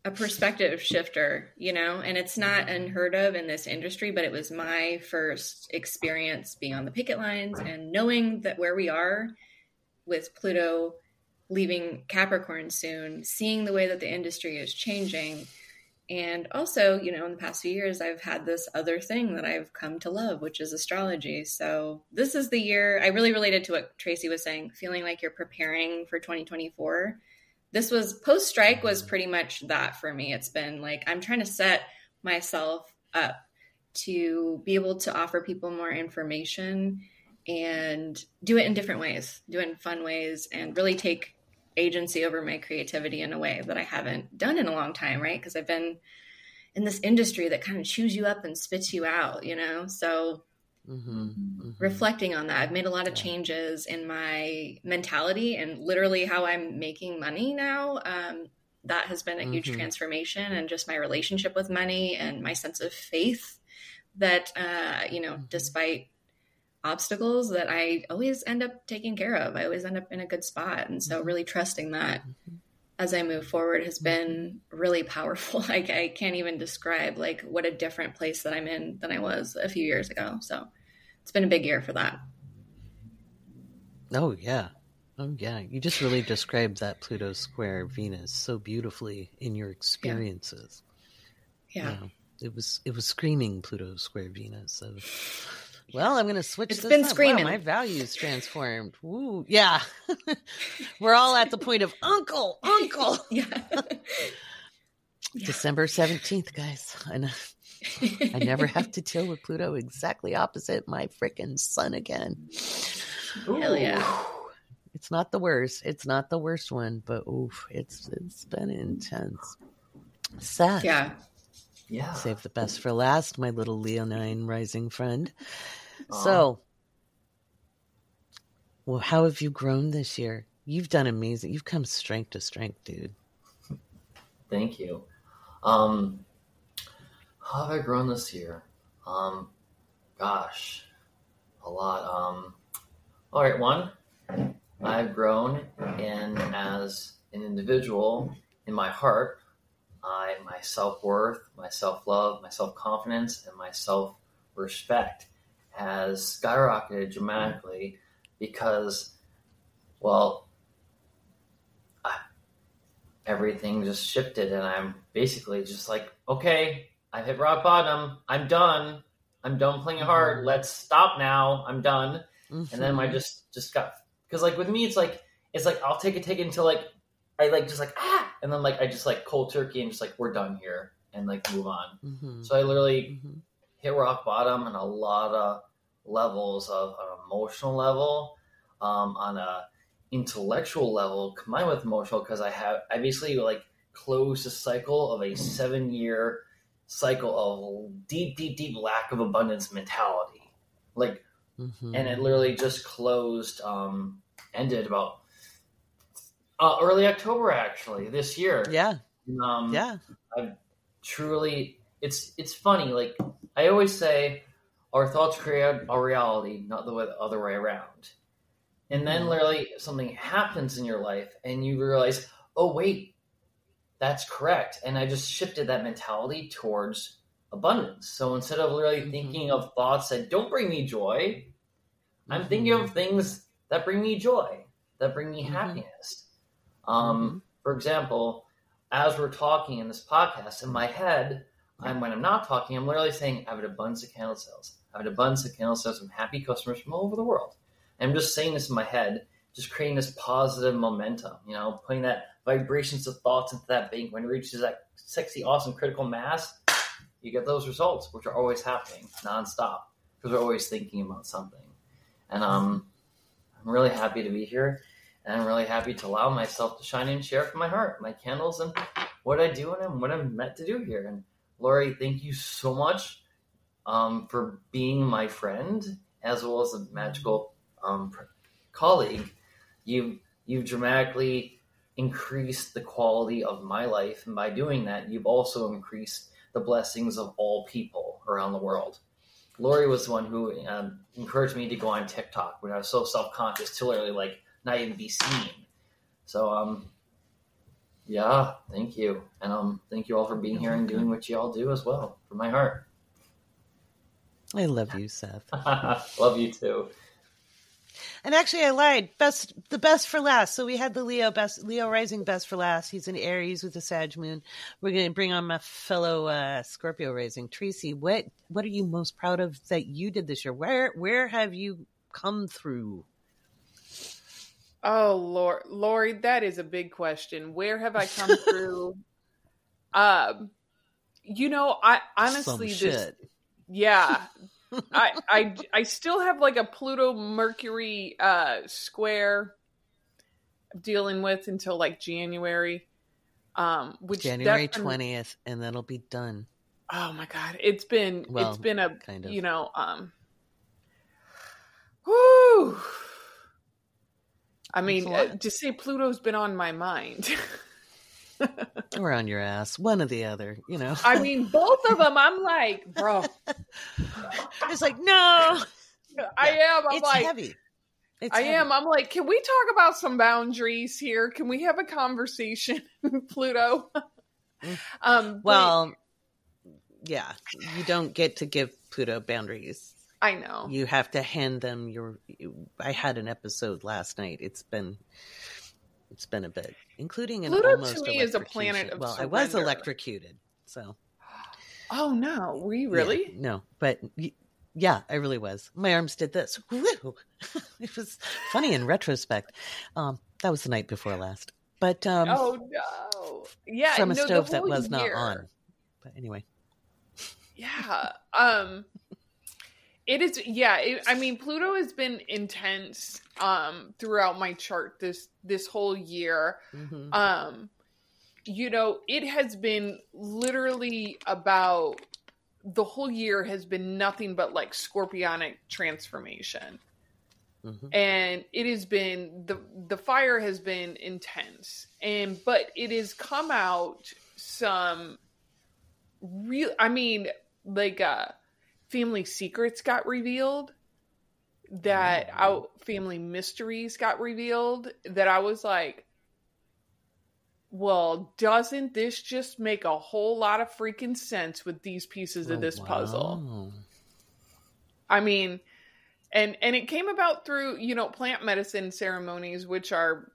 a perspective shifter, and it's not unheard of in this industry, but it was my first experience being on the picket lines and knowing that where we are with Pluto leaving Capricorn soon, seeing the way that the industry is changing. And also, in the past few years, I've had this other thing that I've come to love, which is astrology. So this is the year I really related to what Tracy was saying, feeling like you're preparing for 2024. This was post-strike was pretty much that for me. It's been like, I'm trying to set myself up to be able to offer people more information and do it in different ways, do it in fun ways, and really take agency over my creativity in a way that I haven't done in a long time, right? Because I've been in this industry that kind of chews you up and spits you out, So reflecting on that, I've made a lot of changes in my mentality and literally how I'm making money now. That has been a huge transformation, and just my relationship with money and my sense of faith that, despite obstacles, that I always end up taking care of. I always end up in a good spot. And so really trusting that as I move forward has been really powerful. I can't even describe like what a different place that I'm in than I was a few years ago. So it's been a big year for that. Oh, yeah. You just really described that Pluto square Venus so beautifully in your experiences. Yeah. It was screaming Pluto square Venus. So, well, I'm going to switch it's this been up. screaming. Wow, my values transformed. Woo. Yeah. We're all at the point of uncle. Yeah. December 17th, guys. I never have to deal with Pluto exactly opposite my freaking sun again. Hell yeah. It's not the worst. It's not the worst one, but it's been intense. Seth. Yeah. Save the best for last, my little Leonine rising friend. So, well, how have you grown this year? You've done amazing. You've come strength to strength, dude. Thank you. How have I grown this year? Gosh, a lot. All right, one, I've grown as an individual in my heart. My self-worth, my self-love, my self-confidence, and my self-respect has skyrocketed dramatically because, well, everything just shifted, and I'm basically just like, okay, I've hit rock bottom. I'm done. I'm done playing hard. Let's stop now. I'm done. And then I just got, because like with me, it's like I'll take it until like I like just like and then like I just like cold turkey and just like we're done here, and like move on. So I literally hit rock bottom on a lot of levels, of an emotional level, on a intellectual level combined with emotional, because I basically like closed a cycle of a 7-year cycle of deep lack of abundance mentality. Like, and it literally just closed, ended about early October, actually, this year. Yeah. I've truly, it's funny. Like I always say, our thoughts create our reality, not the other way around. And then literally something happens in your life and you realize, oh, wait, that's correct. And I just shifted that mentality towards abundance. So instead of literally thinking of thoughts that don't bring me joy, I'm thinking of things that bring me joy, that bring me happiness. For example, as we're talking in this podcast, in my head, when I'm not talking, I'm literally saying, I have an abundance of candle sales. I have an abundance of candle sales from happy customers from all over the world. And I'm just saying this in my head, just creating this positive momentum, putting that vibrations of thoughts into that bank. When it reaches that sexy, awesome, critical mass, you get those results, which are always happening nonstop because we're always thinking about something. And I'm really happy to be here. And I'm really happy to allow myself to shine and share from my heart, my candles, and what I do and what I'm meant to do here. And Laurie, thank you so much for being my friend as well as a magical colleague. You've dramatically increased the quality of my life, and by doing that, you've also increased the blessings of all people around the world. Laurie was the one who encouraged me to go on TikTok when I was so self-conscious to literally like not even be seen. So yeah, thank you, and thank you all for being here and doing what you all do as well from my heart. I love you, Seth. Love you too. And actually, I lied. The best for last. So we had the Leo rising best for last. He's in Aries with the Sag moon. We're going to bring on my fellow Scorpio rising, Tracy. What are you most proud of that you did this year? Where have you come through? Oh, Laurie, that is a big question. Where have I come through? I honestly shit. Yeah. I still have like a Pluto Mercury square dealing with until like January. Which January 20th, and that'll be done. Oh my God. It's been a kind of. Whoo. I mean, to say Pluto's been on my mind. Or on your ass, one or the other, I mean, both of them. I'm like, bro. It's like, no. I am. I'm it's like, heavy. I am. I'm like, can we talk about some boundaries here? Can we have a conversation, Pluto? Yeah, you don't get to give Pluto boundaries. I know. You have to hand them I had an episode last night. It's been a bit, including an Pluto almost to me is a planet of surrender. I was electrocuted, so. Oh no, were you really? Yeah, no, but yeah, I really was. My arms did this. Woo! It was funny in retrospect. That was the night before last, but oh no, yeah, from a stove that was not on. But anyway, yeah, it is. Yeah, I mean, Pluto has been intense throughout my chart this whole year. Mm-hmm. It has been literally about the whole year has been nothing but like scorpionic transformation. Mm-hmm. And it has been the fire has been intense, but it has come out some real, family secrets got revealed, that family mysteries got revealed, that I was like, well, doesn't this just make a whole lot of freaking sense with these pieces of this puzzle? I mean, and it came about through, plant medicine ceremonies, which are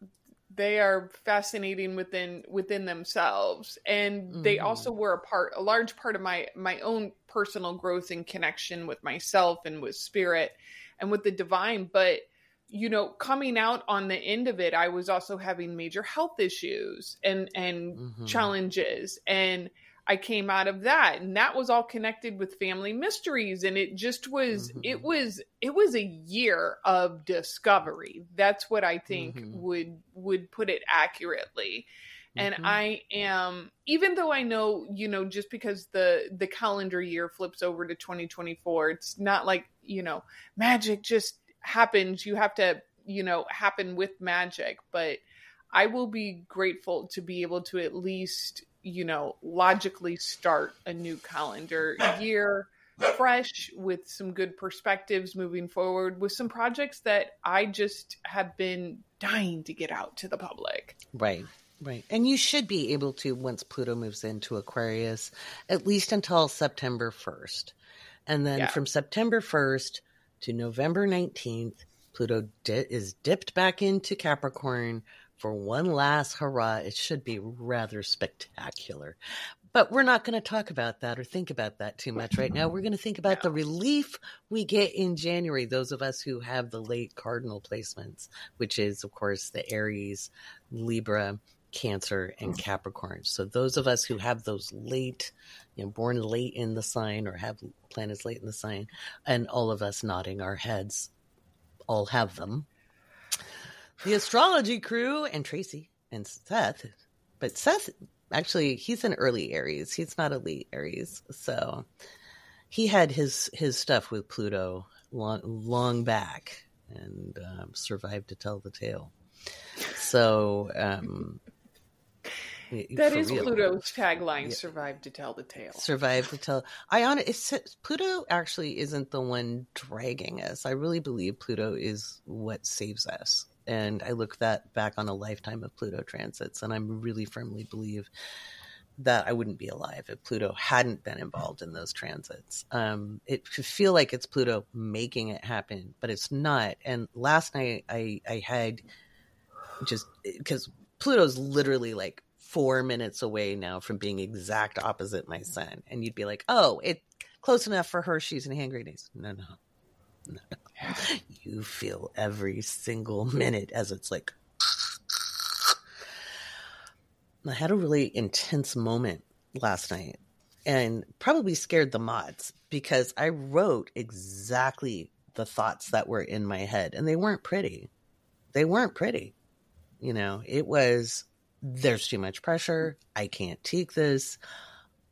fascinating within themselves. And they also were a large part of my own personal growth and connection with myself and with spirit and with the divine. But, coming out on the end of it, I was also having major health issues and challenges. And I came out of that, and that was all connected with family mysteries. And it just was, it was a year of discovery. That's what I think would put it accurately. And I am, even though I know, just because the calendar year flips over to 2024, it's not like, magic just happens. You have to, happen with magic. But I will be grateful to be able to at least, logically start a new calendar year fresh with some good perspectives moving forward with some projects that I just have been dying to get out to the public. Right. And you should be able to, once Pluto moves into Aquarius, at least until September 1st. And then from September 1st to November 19th, Pluto is dipped back into Capricorn for one last hurrah. It should be rather spectacular. But we're not going to talk about that or think about that too much right now. We're going to think about the relief we get in January, those of us who have the late cardinal placements, which is, of course, the Aries, Libra, Cancer, and Capricorn. So those of us who have those late, born late in the sign or have planets late in the sign, and all of us nodding our heads, all have them. The astrology crew and Tracy and Seth, but Seth, actually, he's an early Aries. He's not a late Aries. So he had his stuff with Pluto long back and survived to tell the tale. So that is real. Pluto's tagline, survive to tell the tale. Survive to tell. Pluto actually isn't the one dragging us. I really believe Pluto is what saves us. And I look back on a lifetime of Pluto transits, and I really firmly believe that I wouldn't be alive if Pluto hadn't been involved in those transits. It could feel like it's Pluto making it happen, but it's not. And last night I had just, because Pluto's literally like 4 minutes away now from being exact opposite my sun. And you'd be like, oh, it's close enough for her. She's in hand grenades. No. You feel every single minute as it's like. I had a really intense moment last night and probably scared the mods because I wrote exactly the thoughts that were in my head, and they weren't pretty. It was, there's too much pressure. I can't take this.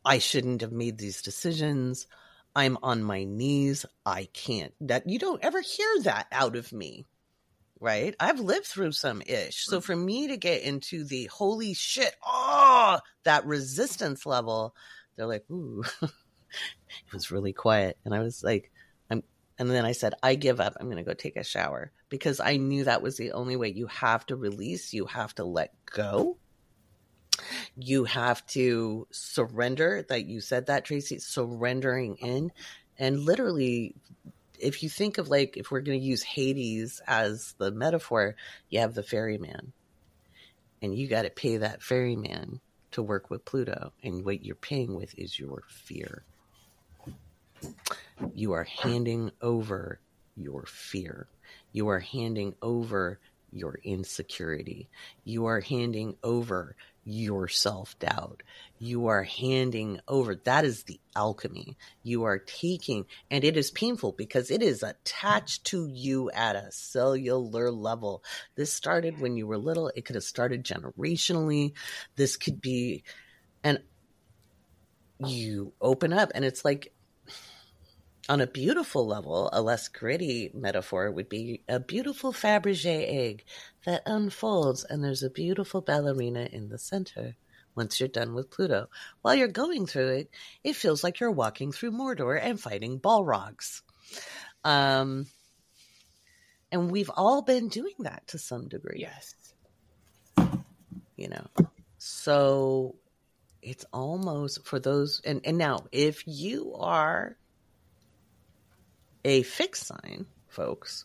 I shouldn't have made these decisions. I'm on my knees. I can't. That you don't ever hear that out of me, right? I've lived through some ish. So for me to get into the holy shit, that resistance level, they're like, ooh, it was really quiet. And I was like, and then I said, I give up. I'm going to go take a shower because I knew that was the only way. You have to release. You have to let go. You have to surrender. That you said that, Tracy, surrendering in. And literally, if you think of like, if we're going to use Hades as the metaphor, you have the ferryman. And you got to pay that ferryman to work with Pluto. And what you're paying with is your fear. You are handing over your fear. You are handing over your insecurity. You are handing over your self-doubt. You are handing over. That is the alchemy. You are taking, and it is painful because it is attached to you at a cellular level. This started when you were little. It could have started generationally. This could be, and you open up and it's like, on a beautiful level, a less gritty metaphor would be a beautiful Fabergé egg that unfolds and there's a beautiful ballerina in the center. Once you're done with Pluto, while you're going through it, it feels like you're walking through Mordor and fighting Balrogs. And we've all been doing that to some degree. Yes. So it's almost for those. And now, if you are a fixed sign, folks,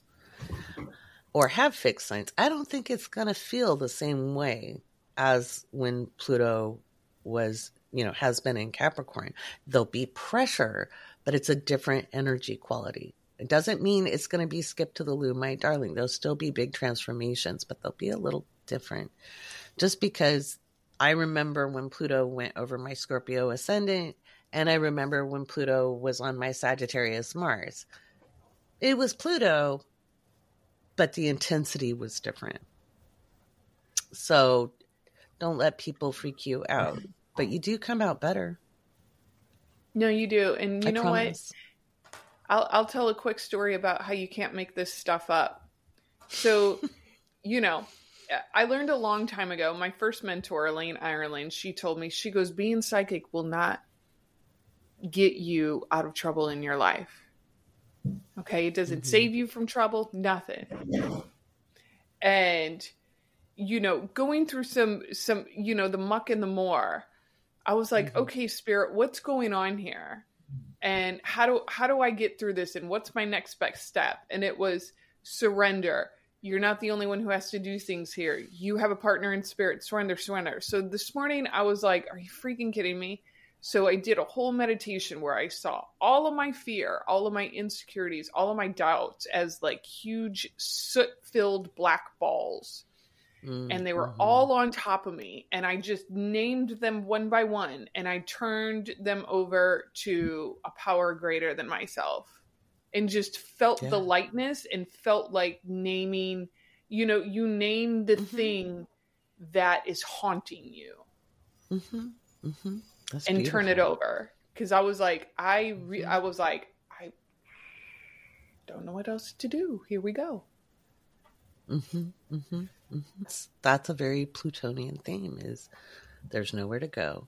or have fixed signs, I don't think it's going to feel the same way as when Pluto was, has been in Capricorn. There'll be pressure, but it's a different energy quality. It doesn't mean it's going to be skip to the loo, my darling. There'll still be big transformations, but they'll be a little different. Just because I remember when Pluto went over my Scorpio ascendant, and I remember when Pluto was on my Sagittarius Mars. It was Pluto, but the intensity was different. So don't let people freak you out. But you do come out better. No, you do. And you know promise. what? I'll tell a quick story about how you can't make this stuff up. So, I learned a long time ago, my first mentor, Elaine Ireland, she told me, she goes, being psychic will not get you out of trouble in your life. Okay. It doesn't save you from trouble, nothing. And, going through some, the muck and the more, I was like, okay, Spirit, what's going on here? And how do I get through this? And what's my next best step? And it was surrender. You're not the only one who has to do things here. You have a partner in spirit. Surrender, surrender. So this morning I was like, are you freaking kidding me? So I did a whole meditation where I saw all of my fear, all of my insecurities, all of my doubts as like huge soot-filled black balls. And they were all on top of me. And I just named them one by one. And I turned them over to a power greater than myself. And just felt the lightness and felt like naming, you name the thing that is haunting you. That's and beautiful. Turn it over. Because I was like, I don't know what else to do. Here we go. That's a very Plutonian theme, is there's nowhere to go.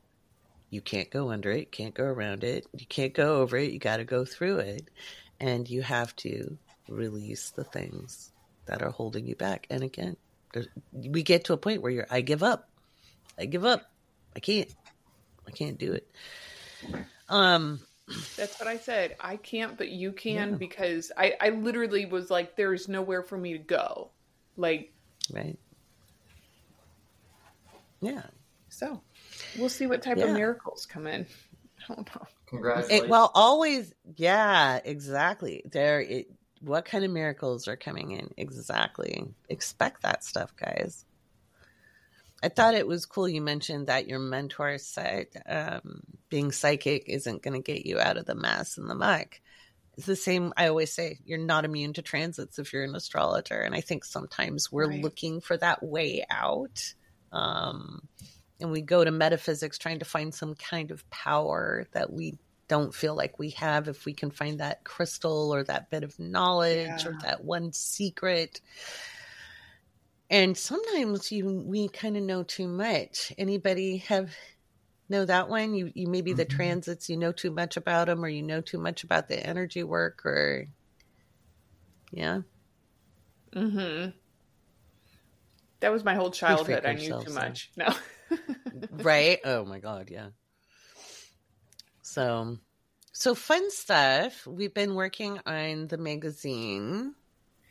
You can't go under it, can't go around it, you can't go over it, you got to go through it. And you have to release the things that are holding you back. And again, we get to a point where I give up. I can't do it. That's what I said. I can't, but you can, because I literally was like, there is nowhere for me to go. Like, right. Yeah. So we'll see what type of miracles come in. I don't know. Congratulations. Always. Yeah, exactly. What kind of miracles are coming in? Exactly. Expect that stuff, guys. I thought it was cool you mentioned that your mentor said being psychic isn't going to get you out of the mess and the muck. It's the same. I always say you're not immune to transits if you're an astrologer. And I think sometimes we're looking for that way out. And we go to metaphysics trying to find some kind of power that we don't feel like we have, if we can find that crystal or that bit of knowledge or that one secret. And sometimes we kind of know too much. Anybody know that one? You maybe the transits, you know too much about them, or you know too much about the energy work, or that was my whole childhood. I knew too much. No. Right? Oh my God, yeah. So fun stuff. We've been working on the magazine,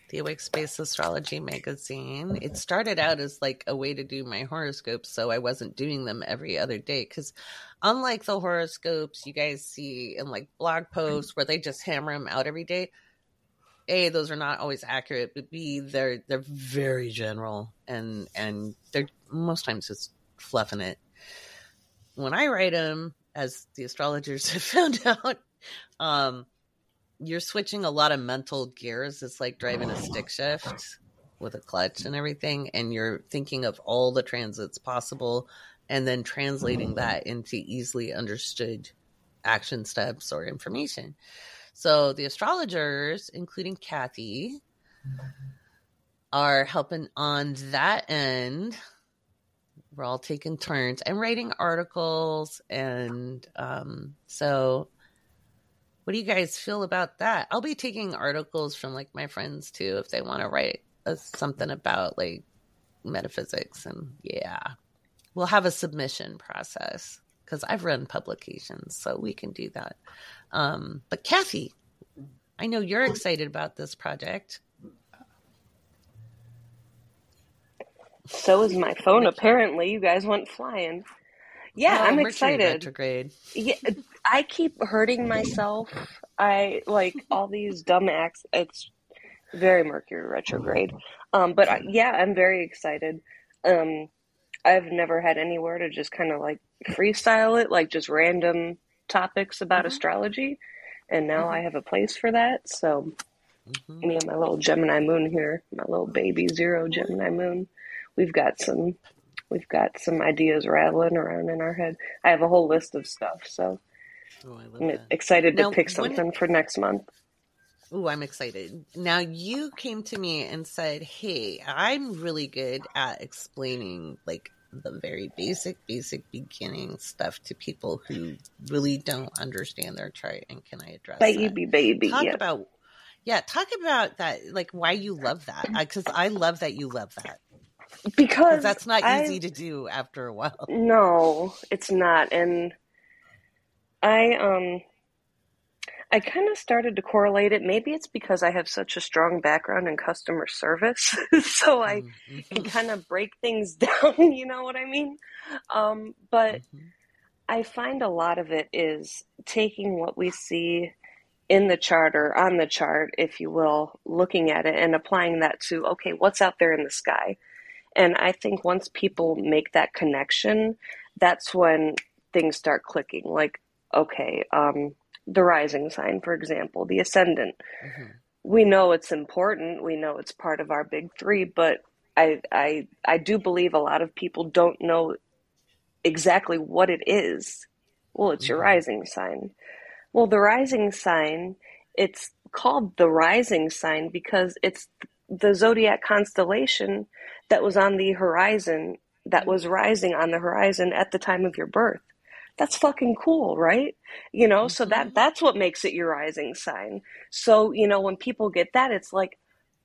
the Awake Space Astrology magazine. It started out as like a way to do my horoscopes, so I wasn't doing them every other day, because unlike the horoscopes you guys see in like blog posts where they just hammer them out every day, A, those are not always accurate, but B, they're very general, and they're most times just fluffing it. When I write them, as the astrologers have found out, you're switching a lot of mental gears. It's like driving a stick shift with a clutch and everything, and you're thinking of all the transits possible and then translating that into easily understood action steps or information. So the astrologers, including Cathy, are helping on that end. We're all taking turns and writing articles. And so what do you guys feel about that? I'll be taking articles from like my friends too, if they want to write something about like metaphysics. And we'll have a submission process, because I've run publications, so we can do that. But Cathy, I know you're excited about this project. So is my phone. Apparently, you guys went flying. Yeah, I'm excited. Retrograde. Yeah, I keep hurting myself. I like all these dumb acts. It's very Mercury retrograde. But I'm very excited. I've never had anywhere to just kind of like freestyle it, like just random topics about astrology. And now I have a place for that. So me and my little Gemini moon here, my little baby 0 Gemini moon, we've got some ideas rattling around in our head. I have a whole list of stuff. So I'm excited to pick something for next month. Oh, I'm excited. Now, you came to me and said, hey, I'm really good at explaining like the very basic beginning stuff to people who really don't understand their chart. And can I address baby? Talk about that, like why you love that. Because I love that you love that. Because that's not easy to do after a while. No, it's not. And I kind of started to correlate it. Maybe it's because I have such a strong background in customer service. So I can kind of break things down, you know what I mean? But I find a lot of it is taking what we see in the chart or on the chart, if you will, looking at it and applying that to, okay, what's out there in the sky? And I think once people make that connection, that's when things start clicking. Like, okay, the rising sign, for example, the ascendant. We know it's important. We know it's part of our big three, but I do believe a lot of people don't know exactly what it is. Well, it's your rising sign. Well, the rising sign, it's called the rising sign because it's the zodiac constellation that was on the horizon, that was rising on the horizon at the time of your birth. That's fucking cool, right? You know, so that's what makes it your rising sign. So, you know, when people get that, it's like,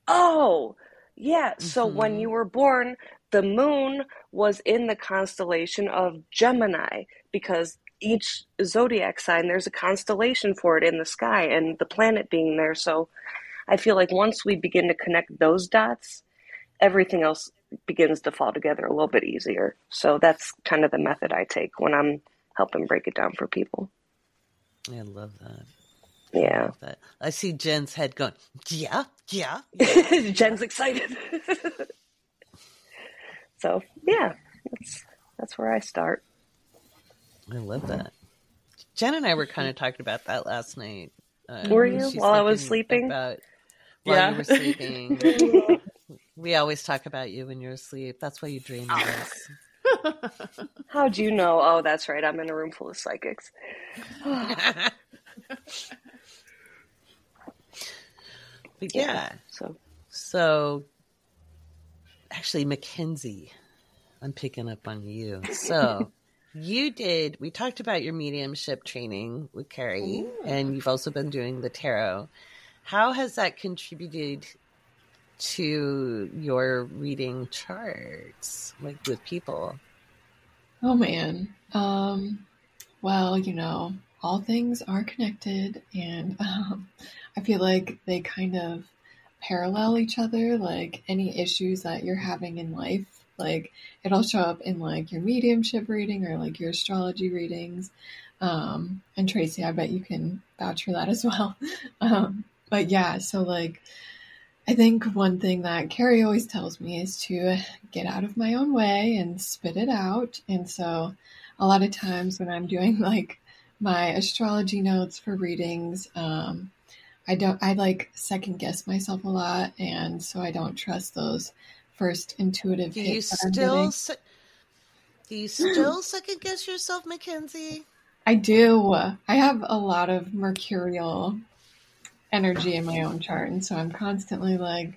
oh, yeah. So when you were born, the moon was in the constellation of Gemini, because each zodiac sign, there's a constellation for it in the sky and the planet being there. So I feel like once we begin to connect those dots, everything else begins to fall together a little bit easier. So that's kind of the method I take when I'm helping break it down for people. I love that. Yeah. I love that. I see Jen's head going, yeah. Jen's excited. So yeah, that's where I start. I love that. Jen and I were kind of talking about that last night. Were you? While I was sleeping? While you were sleeping. We always talk about you when you're asleep. That's why you dream of us. How'd you know? Oh, that's right. I'm in a room full of psychics. But yeah. So actually, Mackenzie, I'm picking up on you. So we talked about your mediumship training with Carrie, and you've also been doing the tarot. How has that contributed to your reading charts, like with people? Oh man. Well, you know, all things are connected, and I feel like they kind of parallel each other. Like any issues that you're having in life, like it'll show up in like your mediumship reading or like your astrology readings. And Tracy, I bet you can vouch for that as well. But yeah, so like I think one thing that Carrie always tells me is to get out of my own way and spit it out. And so a lot of times when I'm doing like my astrology notes for readings, I like second guess myself a lot. And so I don't trust those first intuitive hits that I'm getting. Do you still second guess yourself, Mackenzie? I do. I have a lot of mercurial energy in my own chart, and so I'm constantly like,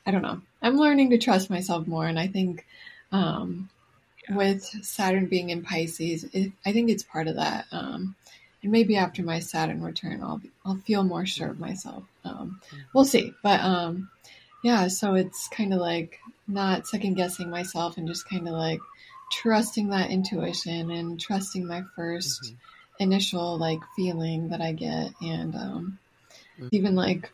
I don't know, I'm learning to trust myself more. And I think with Saturn being in Pisces, I think it's part of that, and maybe after my Saturn return I'll feel more sure of myself. We'll see, but yeah, so it's kind of like not second guessing myself and just kind of like trusting that intuition and trusting my first initial like feeling that I get, and even like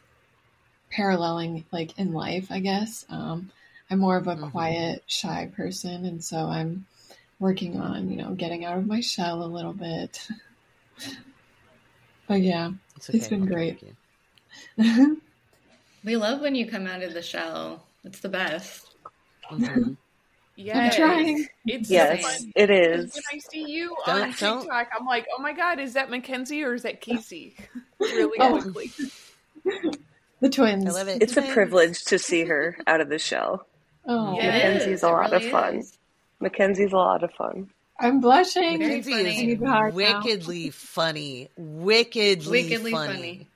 paralleling like in life, I guess. I'm more of a quiet, shy person, and so I'm working on, you know, getting out of my shell a little bit. But yeah, it's been great. We love when you come out of the shell. It's the best. Yes. I'm trying. It's Yes, so fun. it Because is. when I see you Don't- on TikTok, I'm like, oh my God, is that Mackenzie or is that Kaycee? Really Oh. quickly. The twins. I love it. It's a Twins. privilege to see her out of the shell. Oh, Yeah. Mackenzie's a It lot of really fun. is. Mackenzie's a lot of fun. I'm blushing. Very Mackenzie funny. I need to hide is now. wickedly funny. Wickedly funny.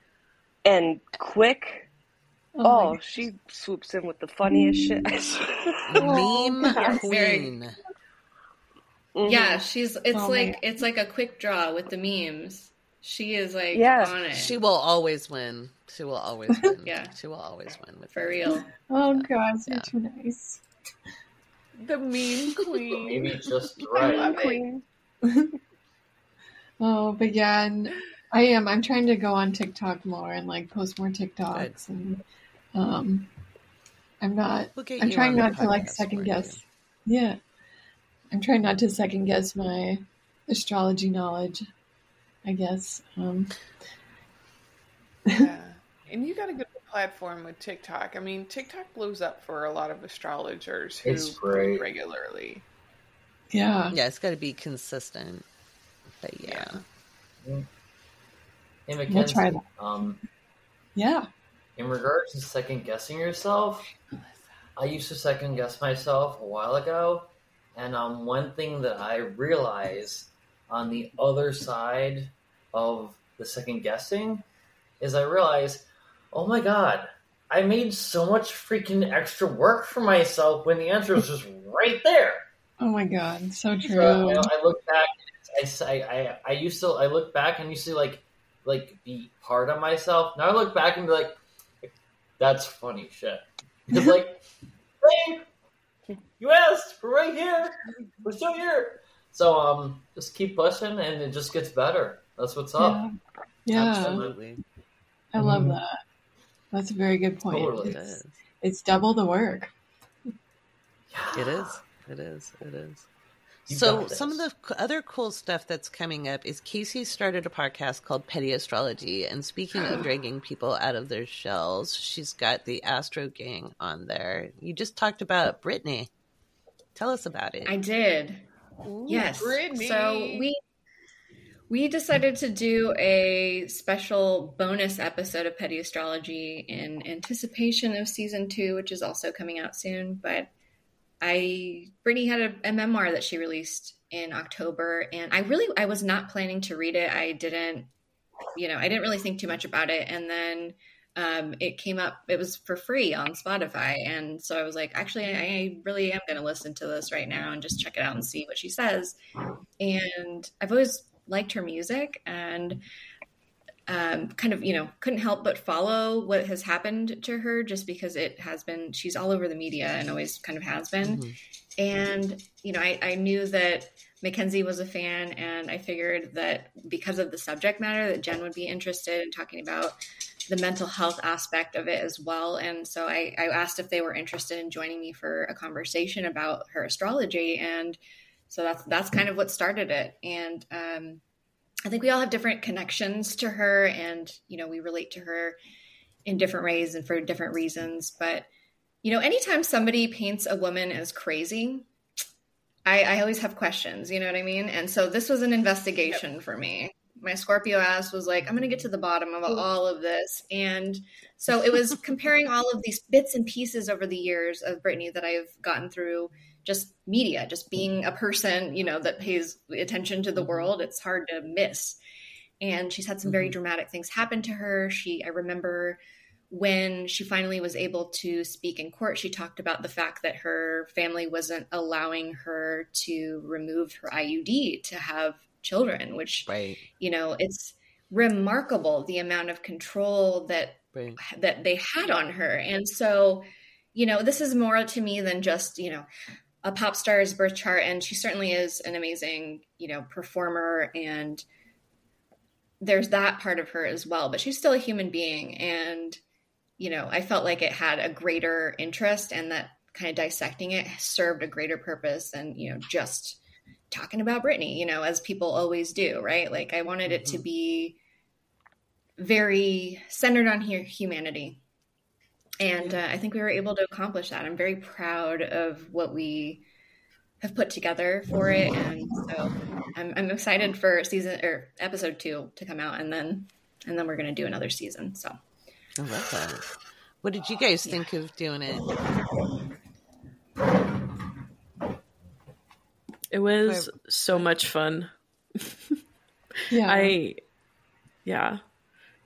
And quick. Oh, my She swoops in with the funniest shit. Meme Yes. queen. Mhm. Yeah, it's man. like a quick draw with the memes. She is like Yeah. on it. She will always win. She will always win. Yeah. She will always win with For me. real. Oh gosh, Yeah. you're too nice. The meme queen. Maybe just I right. love it. Queen. Oh, but yeah, and I'm trying to go on TikTok more and like post more TikToks, and I'm not. We'll get I'm you trying on the not to like podcast second for guess. Yeah, I'm trying not to second guess my astrology knowledge, I guess. Yeah. And you got a good platform with TikTok. I mean, TikTok blows up for a lot of astrologers who It's great. post regularly. Yeah. Yeah, it's got to be consistent. But yeah. Hey, We'll Mackenzie, try that. Yeah. in regards to second guessing yourself, I used to second guess myself a while ago, and one thing that I realized on the other side of the second guessing is I realized, oh my god, I made so much freaking extra work for myself when the answer was just right there. Oh my God, so true. So, I look back. I look back and used to like be hard on myself. Now I look back and be like, that's funny shit. It's like, hey, you asked, we're right here, we're still here. So just keep pushing, and it just gets better. That's what's up. Yeah. Absolutely. I love that. That's a very good point. Totally. It is. It's double the work. It is. It is. It is. You So got some of this. the other cool stuff that's coming up is Kaycee started a podcast called Petty Astrology. And speaking of dragging people out of their shells, she's got the Astro Gang on there. You just talked about Brittany. Tell us about it. I did. Ooh, Yes. Brittany. So we decided to do a special bonus episode of Petty Astrology in anticipation of season 2, which is also coming out soon. But Brittany had a memoir that she released in October, and I was not planning to read it. I didn't really think too much about it. And then it came up, it was for free on Spotify. And so I was like, actually, I really am going to listen to this right now and just check it out and see what she says. And I've always liked her music, and kind of, couldn't help but follow what has happened to her, just because she's all over the media and always kind of has been. Mm-hmm. And, I knew that Mackenzie was a fan, and I figured that because of the subject matter that Jen would be interested in talking about the mental health aspect of it as well. And so I asked if they were interested in joining me for a conversation about her astrology. And so that's kind of what started it. And, I think we all have different connections to her, and, we relate to her in different ways and for different reasons. But, anytime somebody paints a woman as crazy, I always have questions, you know what I mean? And so this was an investigation for me. My Scorpio ass was like, I'm going to get to the bottom of all of this. And so it was comparing all of these bits and pieces over the years of Brittany that I've gotten through just media, just being a person, that pays attention to the world. It's hard to miss. And she's had some very dramatic things happen to her. I remember when she finally was able to speak in court, she talked about the fact that her family wasn't allowing her to remove her IUD to have children, which, Right. It's remarkable the amount of control that they had on her. And so, this is more to me than just, a pop star's birth chart. And she certainly is an amazing, performer, and there's that part of her as well, but she's still a human being. And, I felt like it had a greater interest, and that kind of dissecting it served a greater purpose than, just talking about Brittany, as people always do, right? Like, I wanted it to be very centered on humanity. And I think we were able to accomplish that. I'm very proud of what we have put together for it. And so I'm excited for episode 2 to come out, and then we're going to do another season. So I love that. What did you guys think of doing it? It was so much fun. Yeah.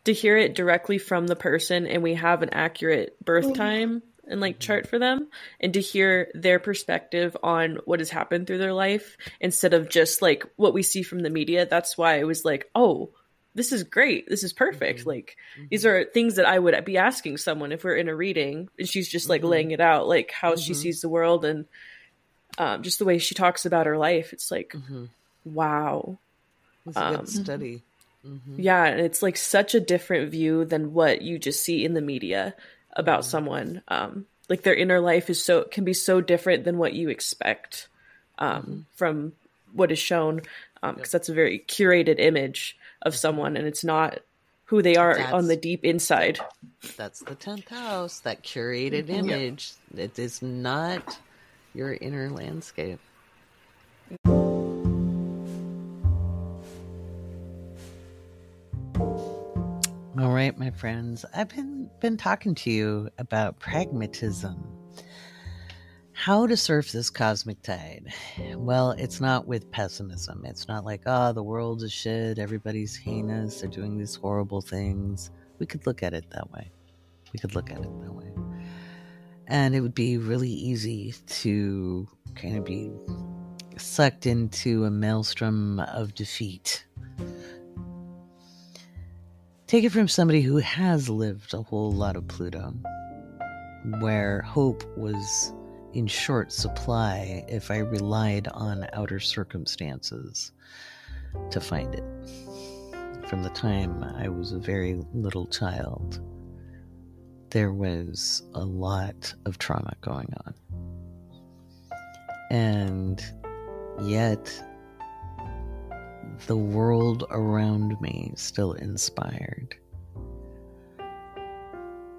To hear it directly from the person, and we have an accurate birth time and like chart for them, and to hear their perspective on what has happened through their life instead of just like what we see from the media. That's why I was like, oh, this is great. This is perfect. Like these are things that I would be asking someone if we're in a reading, and she's just like laying it out, like how she sees the world, and just the way she talks about her life. It's like, wow. It's a good study. Yeah, and it's like such a different view than what you just see in the media about someone. Like their inner life can be so different than what you expect from what is shown, because that's a very curated image of someone, and it's not who they are on the deep inside. That's the 10th house, that curated image. It is not your inner landscape. All right, my friends, I've been talking to you about pragmatism. How to surf this cosmic tide. Well, it's not with pessimism. It's not like, the world is shit, everybody's heinous, they're doing these horrible things. We could look at it that way. And it would be really easy to kind of be sucked into a maelstrom of defeat. Take it from somebody who has lived a whole lot of Pluto, where hope was in short supply if I relied on outer circumstances to find it. From the time I was a very little child, there was a lot of trauma going on. And yet, the world around me still inspired.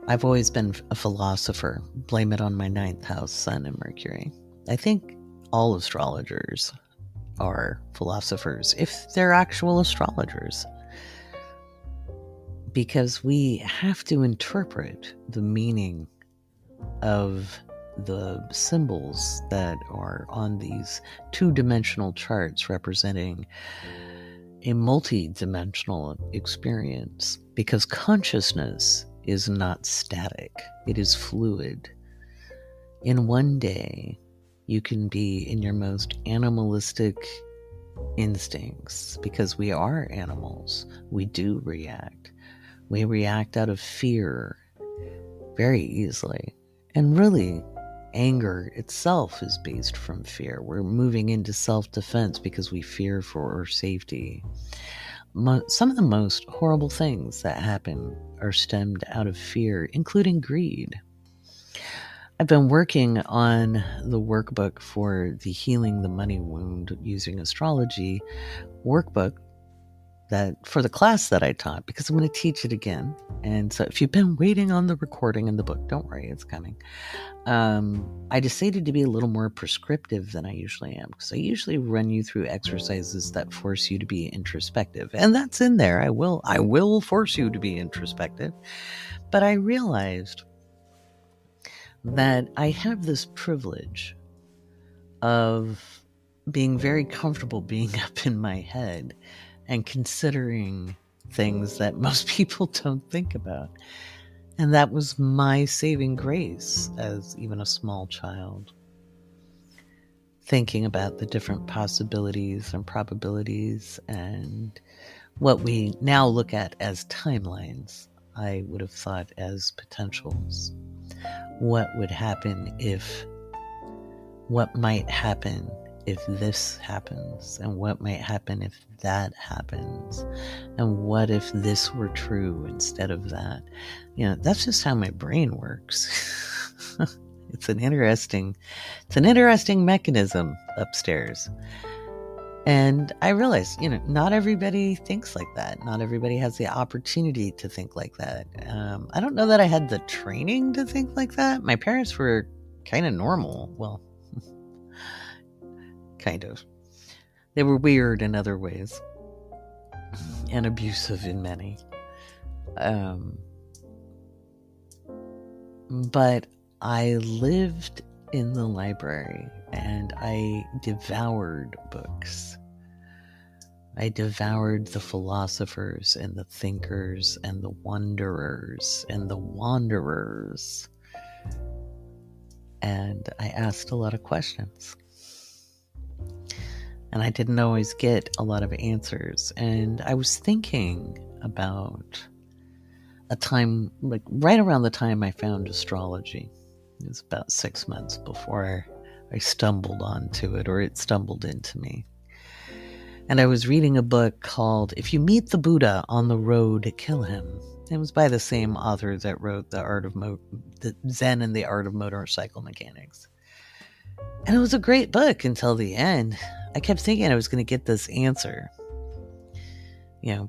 I've always been a philosopher. Blame it on my 9th house, Sun and Mercury. I think all astrologers are philosophers, if they're actual astrologers. Because we have to interpret the meaning of the symbols that are on these 2-dimensional charts representing a multi-dimensional experience, because consciousness is not static. It is fluid. In one day, you can be in your most animalistic instincts, because we are animals. We do react. We react out of fear very easily. And really, anger itself is based from fear. We're moving into self-defense because we fear for our safety. Some of the most horrible things that happen are stemmed out of fear, including greed. I've been working on the workbook for the Healing the Money Wound Using Astrology workbook, that for the class that I taught, because I'm going to teach it again. And so if you've been waiting on the recording in the book, don't worry, it's coming. I decided to be a little more prescriptive than I usually am, because I usually run you through exercises that force you to be introspective. And that's in there. I will force you to be introspective. But I realized that I have this privilege of being very comfortable being up in my head and considering things that most people don't think about. And that was my saving grace as even a small child. Thinking about the different possibilities and probabilities and what we now look at as timelines, I would have thought as potentials. What would happen if, what might happen if this happens, and what might happen if that happens, and what if this were true instead of that? That's just how my brain works. It's an interesting mechanism upstairs. And I realized, not everybody thinks like that. Not everybody has the opportunity to think like that. I don't know that I had the training to think like that. My parents were kind of normal. Well, kind of. They were weird in other ways, and abusive in many. But I lived in the library, and I devoured books. I devoured the philosophers and the thinkers and the wanderers and the wanderers. And I asked a lot of questions. And I didn't always get a lot of answers. And I was thinking about a time, like right around the time I found astrology. It was about 6 months before I stumbled onto it, or it stumbled into me. And I was reading a book called If You Meet the Buddha on the Road, Kill Him. It was by the same author that wrote the Zen and the Art of Motorcycle Mechanics. And it was a great book until the end. I kept thinking I was going to get this answer.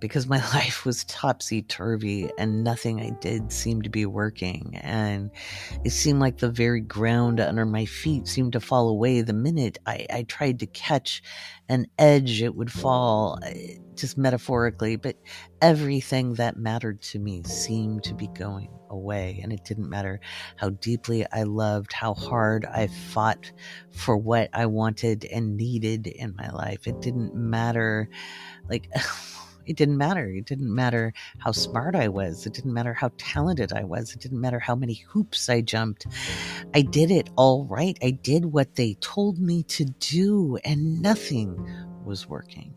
Because my life was topsy-turvy and nothing I did seemed to be working. And it seemed like the very ground under my feet seemed to fall away the minute I tried to catch an edge. It would fall, just metaphorically, but everything that mattered to me seemed to be going away. And it didn't matter how deeply I loved, how hard I fought for what I wanted and needed in my life. It didn't matter, it didn't matter. It didn't matter how smart I was. It didn't matter how talented I was. It didn't matter how many hoops I jumped. I did it all right. I did what they told me to do, and nothing was working.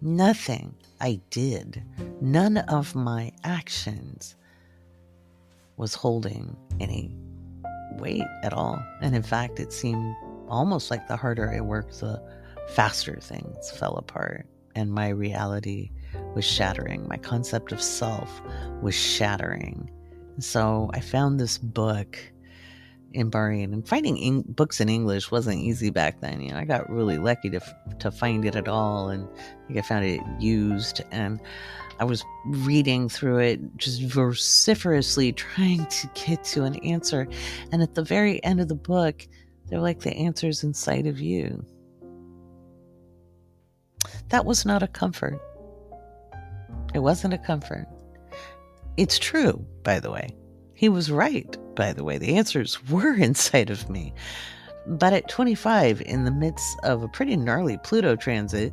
Nothing I did, none of my actions was holding any weight at all. And in fact, it seemed almost like the harder I worked, the faster things fell apart. And my reality was shattering. My concept of self was shattering. So I found this book in Bahrain, and finding books in English wasn't easy back then. I got really lucky to find it at all, and I think I found it used, and I was reading through it just vociferously trying to get to an answer. And at the very end of the book, they're like, the answer's inside of you. That was not a comfort. It wasn't a comfort. It's true, by the way. He was right, by the way. The answers were inside of me. But at 25, in the midst of a pretty gnarly Pluto transit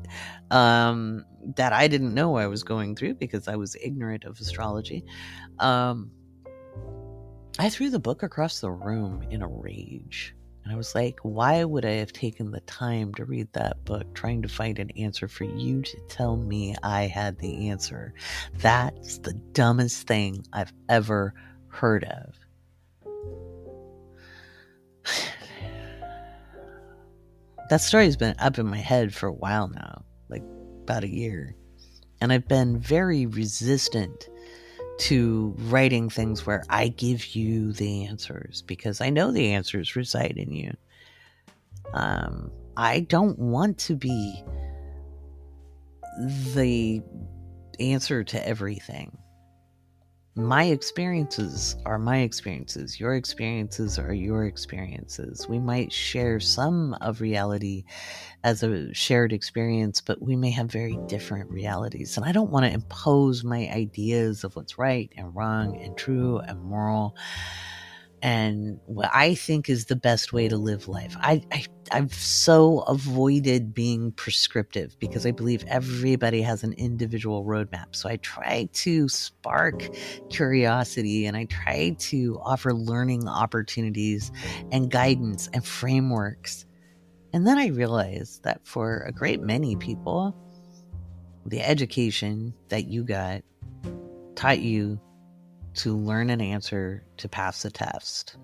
that I didn't know I was going through because I was ignorant of astrology, I threw the book across the room in a rage. And I was like, why would I have taken the time to read that book, trying to find an answer for you to tell me I had the answer? That's the dumbest thing I've ever heard of. That story's been up in my head for a while now, like about a year. And I've been very resistant to writing things where I give you the answers, because I know the answers reside in you. I don't want to be the answer to everything. My experiences are my experiences. Your experiences are your experiences. We might share some of reality as a shared experience, but we may have very different realities. And I don't want to impose my ideas of what's right and wrong and true and moral and what I think is the best way to live life. I've so avoided being prescriptive because I believe everybody has an individual roadmap. So I try to spark curiosity, and I try to offer learning opportunities and guidance and frameworks. And then I realized that for a great many people, the education that you got taught you to learn an answer to pass a test.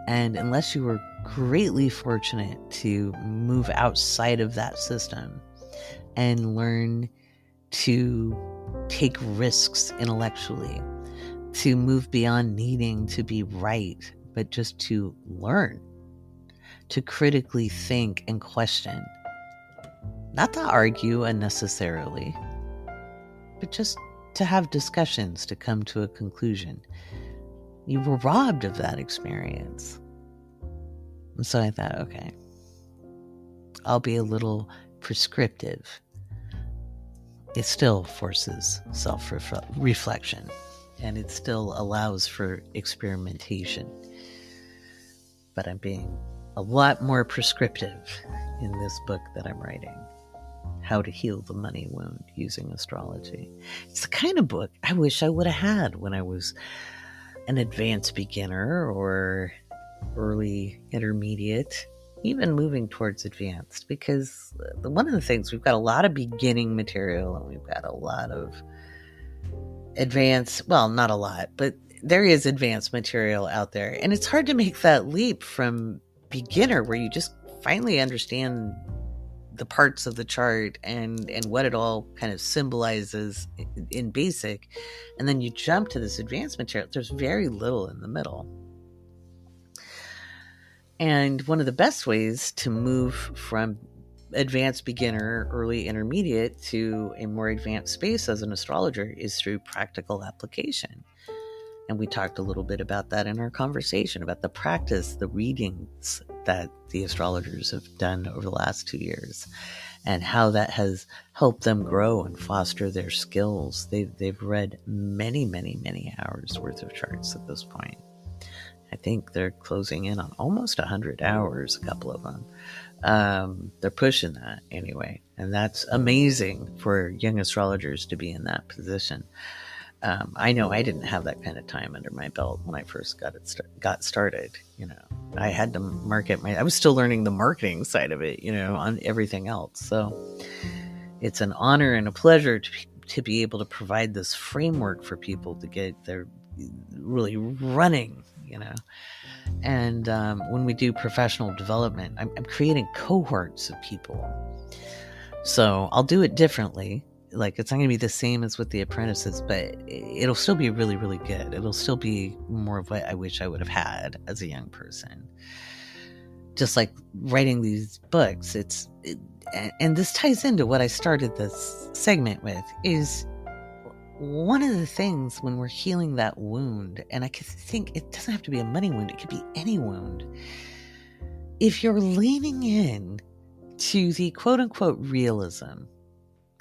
And unless you were greatly fortunate to move outside of that system and learn to take risks intellectually, to move beyond needing to be right, but just to learn, to critically think and question, not to argue unnecessarily, but just to have discussions to come to a conclusion. You were robbed of that experience. And so I thought, okay, I'll be a little prescriptive. It still forces self-reflection, and it still allows for experimentation. But I'm being a lot more prescriptive in this book that I'm writing. How to Heal the Money Wound Using Astrology. It's the kind of book I wish I would have had when I was an advanced beginner or early intermediate, even moving towards advanced, because one of the things, we've got a lot of beginning material and we've got a lot of advanced, well, not a lot, but there is advanced material out there. And it's hard to make that leap from beginner where you just finally understand the parts of the chart and what it all kind of symbolizes in basic. And then you jump to this advanced material. There's very little in the middle. And one of the best ways to move from advanced beginner, early intermediate to a more advanced space as an astrologer is through practical application. And we talked a little bit about that in our conversation, about the practice, the readings that the astrologers have done over the last 2 years and how that has helped them grow and foster their skills. They've read many, many, many hours worth of charts at this point. I think they're closing in on almost 100 hours, a couple of them. They're pushing that anyway. And that's amazing for young astrologers to be in that position. I know I didn't have that kind of time under my belt when I first got started. You know, I had to market I was still learning the marketing side of it, you know, on everything else. So it's an honor and a pleasure to be able to provide this framework for people to get their really running, you know. And when we do professional development, I'm creating cohorts of people. So I'll do it differently. Like, it's not going to be the same as with the apprentices, but it'll still be really, really good. It'll still be more of what I wish I would have had as a young person. Just like writing these books, and this ties into what I started this segment with, is one of the things when we're healing that wound, and I can think it doesn't have to be a money wound, it could be any wound. If you're leaning in to the quote unquote realism,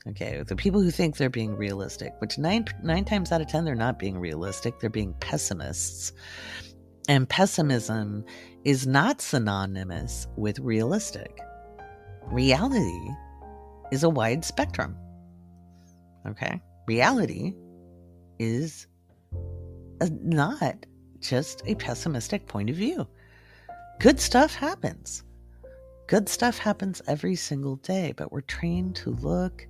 okay, the people who think they're being realistic, which nine times out of 10, they're not being realistic. They're being pessimists. And pessimism is not synonymous with realistic. Reality is a wide spectrum. Okay? Reality is not just a pessimistic point of view. Good stuff happens. Good stuff happens every single day, but we're trained to look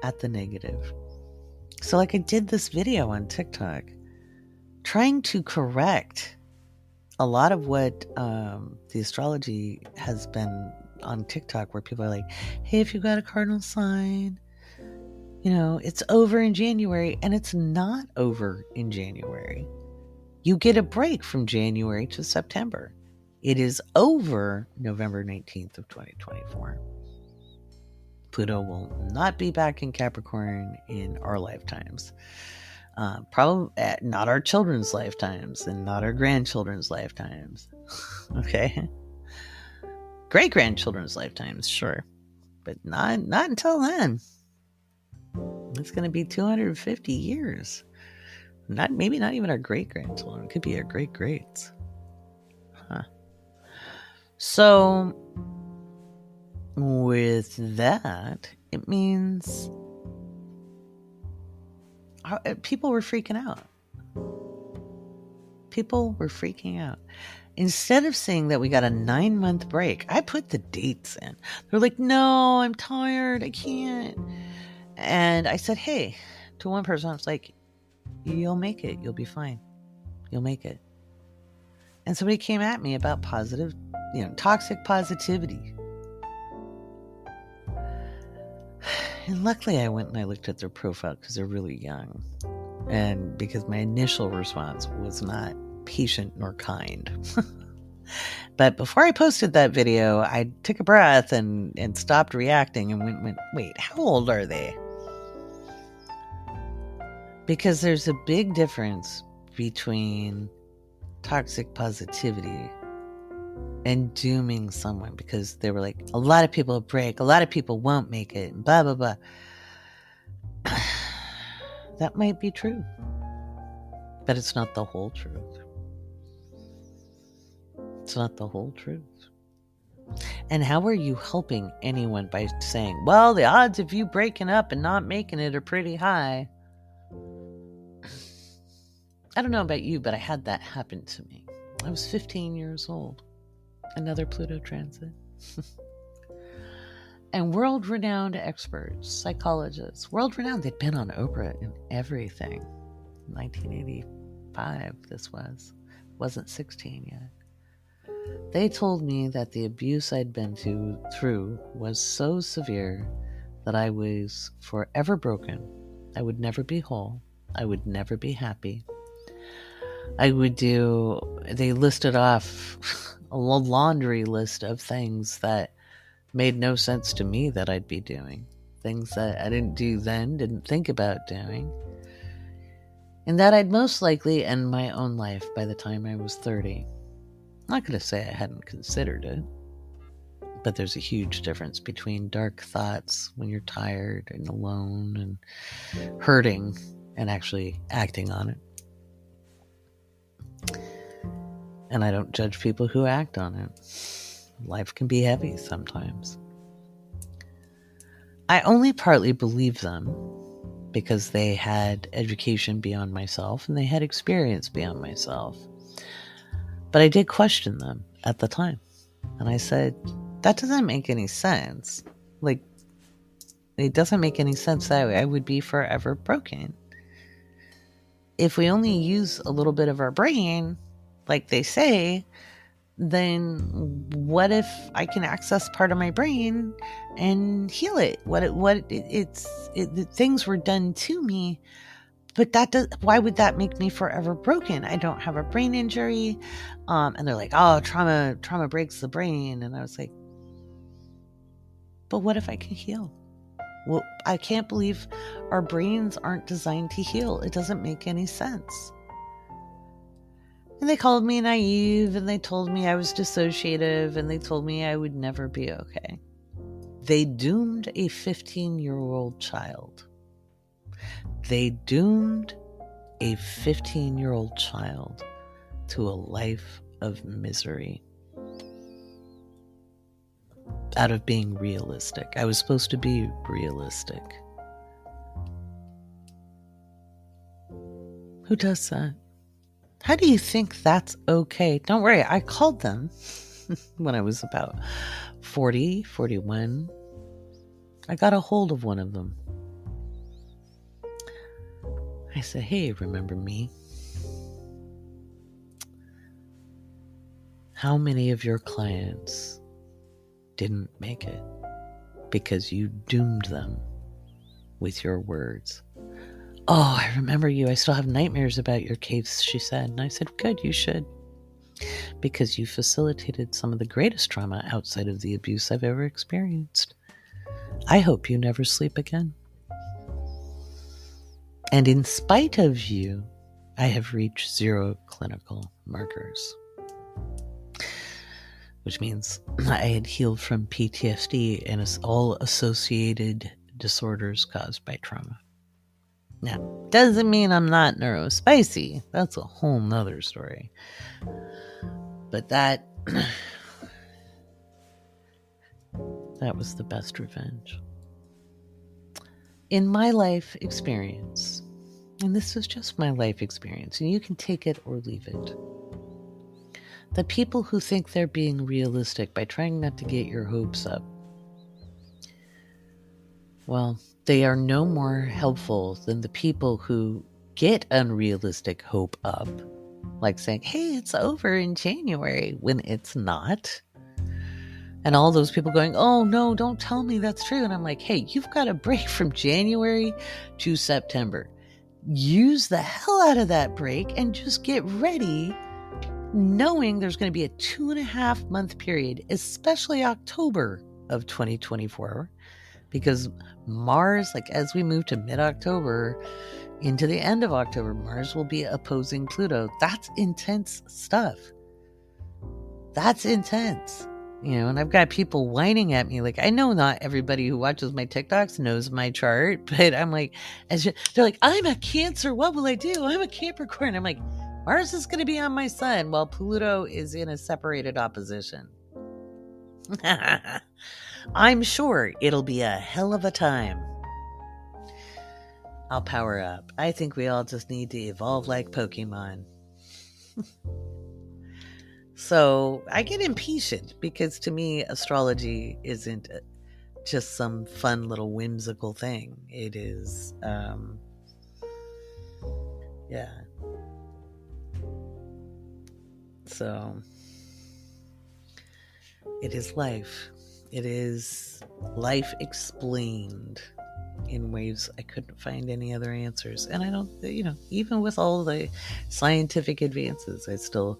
at the negative. So like I did this video on TikTok trying to correct a lot of what the astrology has been on TikTok, where people are like, hey, if you got a cardinal sign, you know, it's over in January. And it's not over in January. You get a break from January to September. It is over November 19th of 2024. Pluto will not be back in Capricorn in our lifetimes. Probably not our children's lifetimes and not our grandchildren's lifetimes. Okay? Great-grandchildren's lifetimes, sure. But not until then. It's going to be 250 years. Maybe not even our great-grandchildren. It could be our great-greats. Huh. So with that, it means people were freaking out. People were freaking out. Instead of saying that we got a 9-month break, I put the dates in. They're like, no, I'm tired. I can't. And I said, hey, to one person, I was like, you'll make it. You'll be fine. You'll make it. And somebody came at me about positive, toxic positivity. And luckily I went and I looked at their profile because they're really young. And because my initial response was not patient nor kind. But before I posted that video, I took a breath and stopped reacting and went, wait, how old are they? Because there's a big difference between toxic positivity and dooming someone because they were like, a lot of people break, a lot of people won't make it, and blah, blah, blah. That might be true, but it's not the whole truth. It's not the whole truth. And how are you helping anyone by saying, well, the odds of you breaking up and not making it are pretty high? I don't know about you, but I had that happen to me. I was 15 years old. Another Pluto transit. And world-renowned experts, psychologists, world-renowned, they'd been on Oprah and everything. 1985, this was. Wasn't 16 yet. They told me that the abuse I'd been through was so severe that I was forever broken. I would never be whole. I would never be happy. They listed off a laundry list of things that made no sense to me that I'd be doing. Things that I didn't do then, didn't think about doing. And that I'd most likely end my own life by the time I was 30. I'm not going to say I hadn't considered it, but there's a huge difference between dark thoughts when you're tired and alone and hurting and actually acting on it. And I don't judge people who act on it. Life can be heavy sometimes. I only partly believe them because they had education beyond myself and they had experience beyond myself. But I did question them at the time. And I said, that doesn't make any sense. Like, it doesn't make any sense that I would be forever broken. If we only use a little bit of our brain, like they say, then what if I can access part of my brain and heal it? Things were done to me, but why would that make me forever broken? I don't have a brain injury. And they're like, oh, trauma breaks the brain. And I was like, but what if I can heal? Well, I can't believe our brains aren't designed to heal. It doesn't make any sense. And they called me naive, and they told me I was dissociative, and they told me I would never be okay. They doomed a 15-year-old child. They doomed a 15-year-old child to a life of misery. Out of being realistic. I was supposed to be realistic. Who does that? How do you think that's okay? Don't worry, I called them when I was about 40, 41. I got a hold of one of them. I said, hey, remember me? How many of your clients didn't make it because you doomed them with your words? Oh, I remember you. I still have nightmares about your case, she said. And I said, good, you should. Because you facilitated some of the greatest trauma outside of the abuse I've ever experienced. I hope you never sleep again. And in spite of you, I have reached 0 clinical markers. Which means I had healed from PTSD and all associated disorders caused by trauma. Now, doesn't mean I'm not neurospicy. That's a whole nother story. But that was the best revenge. In my life experience, and this was just my life experience, and you can take it or leave it. The people who think they're being realistic by trying not to get your hopes up, well, they are no more helpful than the people who get unrealistic hope up, like saying, hey, it's over in January, when it's not. And all those people going, oh, no, don't tell me that's true. And I'm like, hey, you've got a break from January to September. Use the hell out of that break and just get ready, knowing there's going to be a 2.5 month period, especially October of 2024. Because Mars, like as we move to mid-October into the end of October, Mars will be opposing Pluto. That's intense stuff. That's intense. And I've got people whining at me. Like, I know not everybody who watches my TikToks knows my chart, but I'm like, they're like, I'm a Cancer. What will I do? I'm a Capricorn. I'm like, Mars is going to be on my sun while Pluto is in a separated opposition. I'm sure it'll be a hell of a time. I'll power up. I think we all just need to evolve like Pokemon. So I get impatient because to me, astrology isn't just some fun little whimsical thing. It is, So it is life. It is life explained in ways I couldn't find any other answers. And I don't, even with all the scientific advances, I still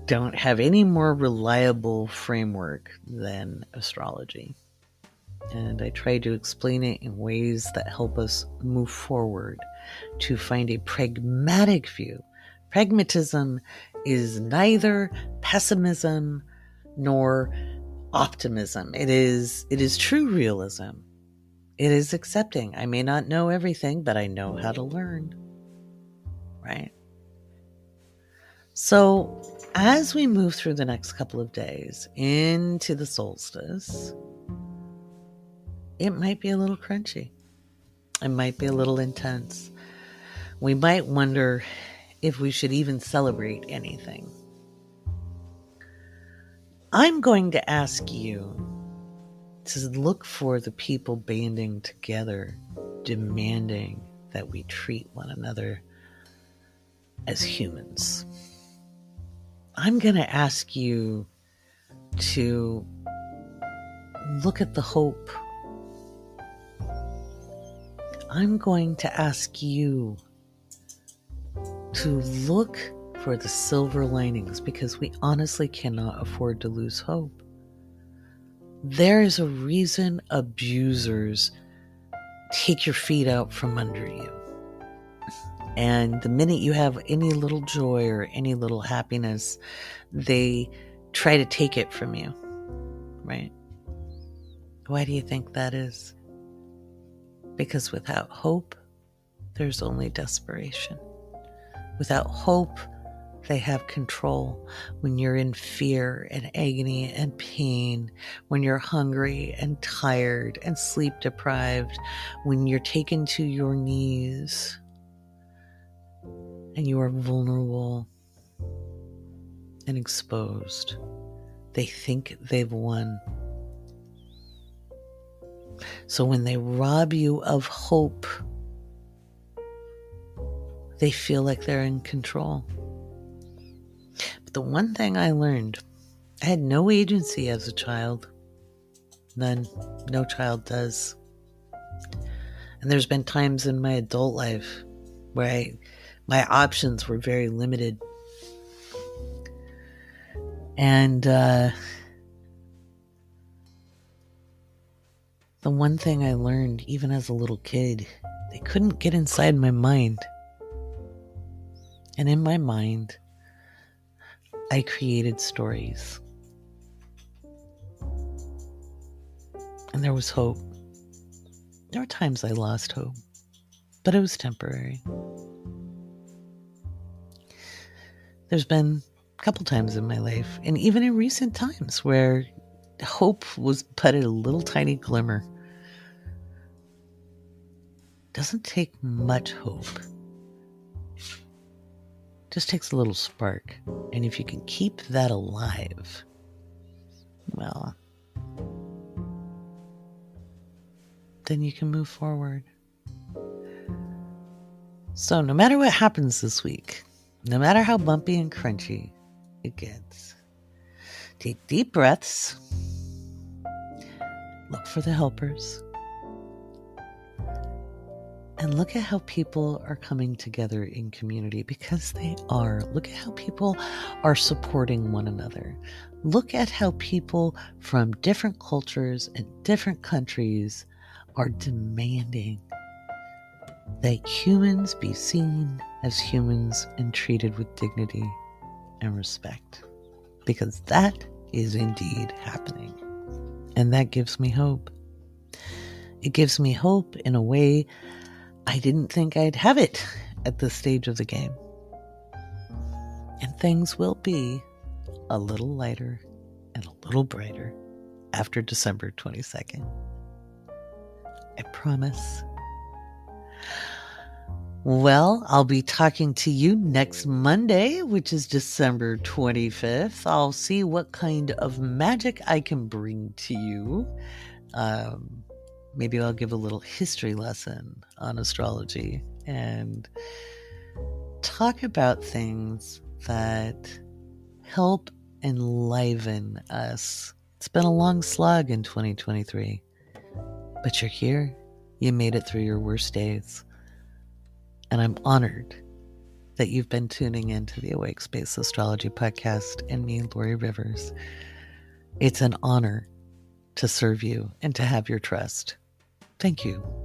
don't have any more reliable framework than astrology. And I try to explain it in ways that help us move forward to find a pragmatic view. Pragmatism is neither pessimism nor optimism. It is true realism. It is accepting. I may not know everything, but I know how to learn. Right? So, as we move through the next couple of days into the solstice, it might be a little crunchy. It might be a little intense. We might wonder if we should even celebrate anything. I'm going to ask you to look for the people banding together, demanding that we treat one another as humans. I'm going to ask you to look at the hope. I'm going to ask you to look for the silver linings, because we honestly cannot afford to lose hope. There is a reason abusers take your feet out from under you. And the minute you have any little joy or any little happiness, they try to take it from you, right? Why do you think that is? Because without hope, there's only desperation. Without hope, they have control. When you're in fear and agony and pain, when you're hungry and tired and sleep deprived, when you're taken to your knees and you are vulnerable and exposed, they think they've won. So when they rob you of hope, they feel like they're in control. But the one thing I learned, I had no agency as a child. None. No child does. And there's been times in my adult life where my options were very limited. And the one thing I learned, even as a little kid, they couldn't get inside my mind. And in my mind, I created stories. And there was hope. There were times I lost hope, but it was temporary. There's been a couple times in my life, and even in recent times, where hope was but a little tiny glimmer. Doesn't take much hope. Just takes a little spark. And if you can keep that alive, well, then you can move forward. So no matter what happens this week, no matter how bumpy and crunchy it gets, take deep breaths, look for the helpers, and look at how people are coming together in community, because they are. Look at how people are supporting one another. Look at how people from different cultures and different countries are demanding that humans be seen as humans and treated with dignity and respect. because that is indeed happening. And that gives me hope. It gives me hope in a way I didn't think I'd have it at this stage of the game. And things will be a little lighter and a little brighter after December 22nd. I promise. Well, I'll be talking to you next Monday, which is December 25th. I'll see what kind of magic I can bring to you. Maybe I'll give a little history lesson on astrology and talk about things that help enliven us. It's been a long slog in 2023, but you're here. You made it through your worst days. And I'm honored that you've been tuning into the Awake Space Astrology Podcast and me, Laurie Rivers. It's an honor to serve you and to have your trust. Thank you.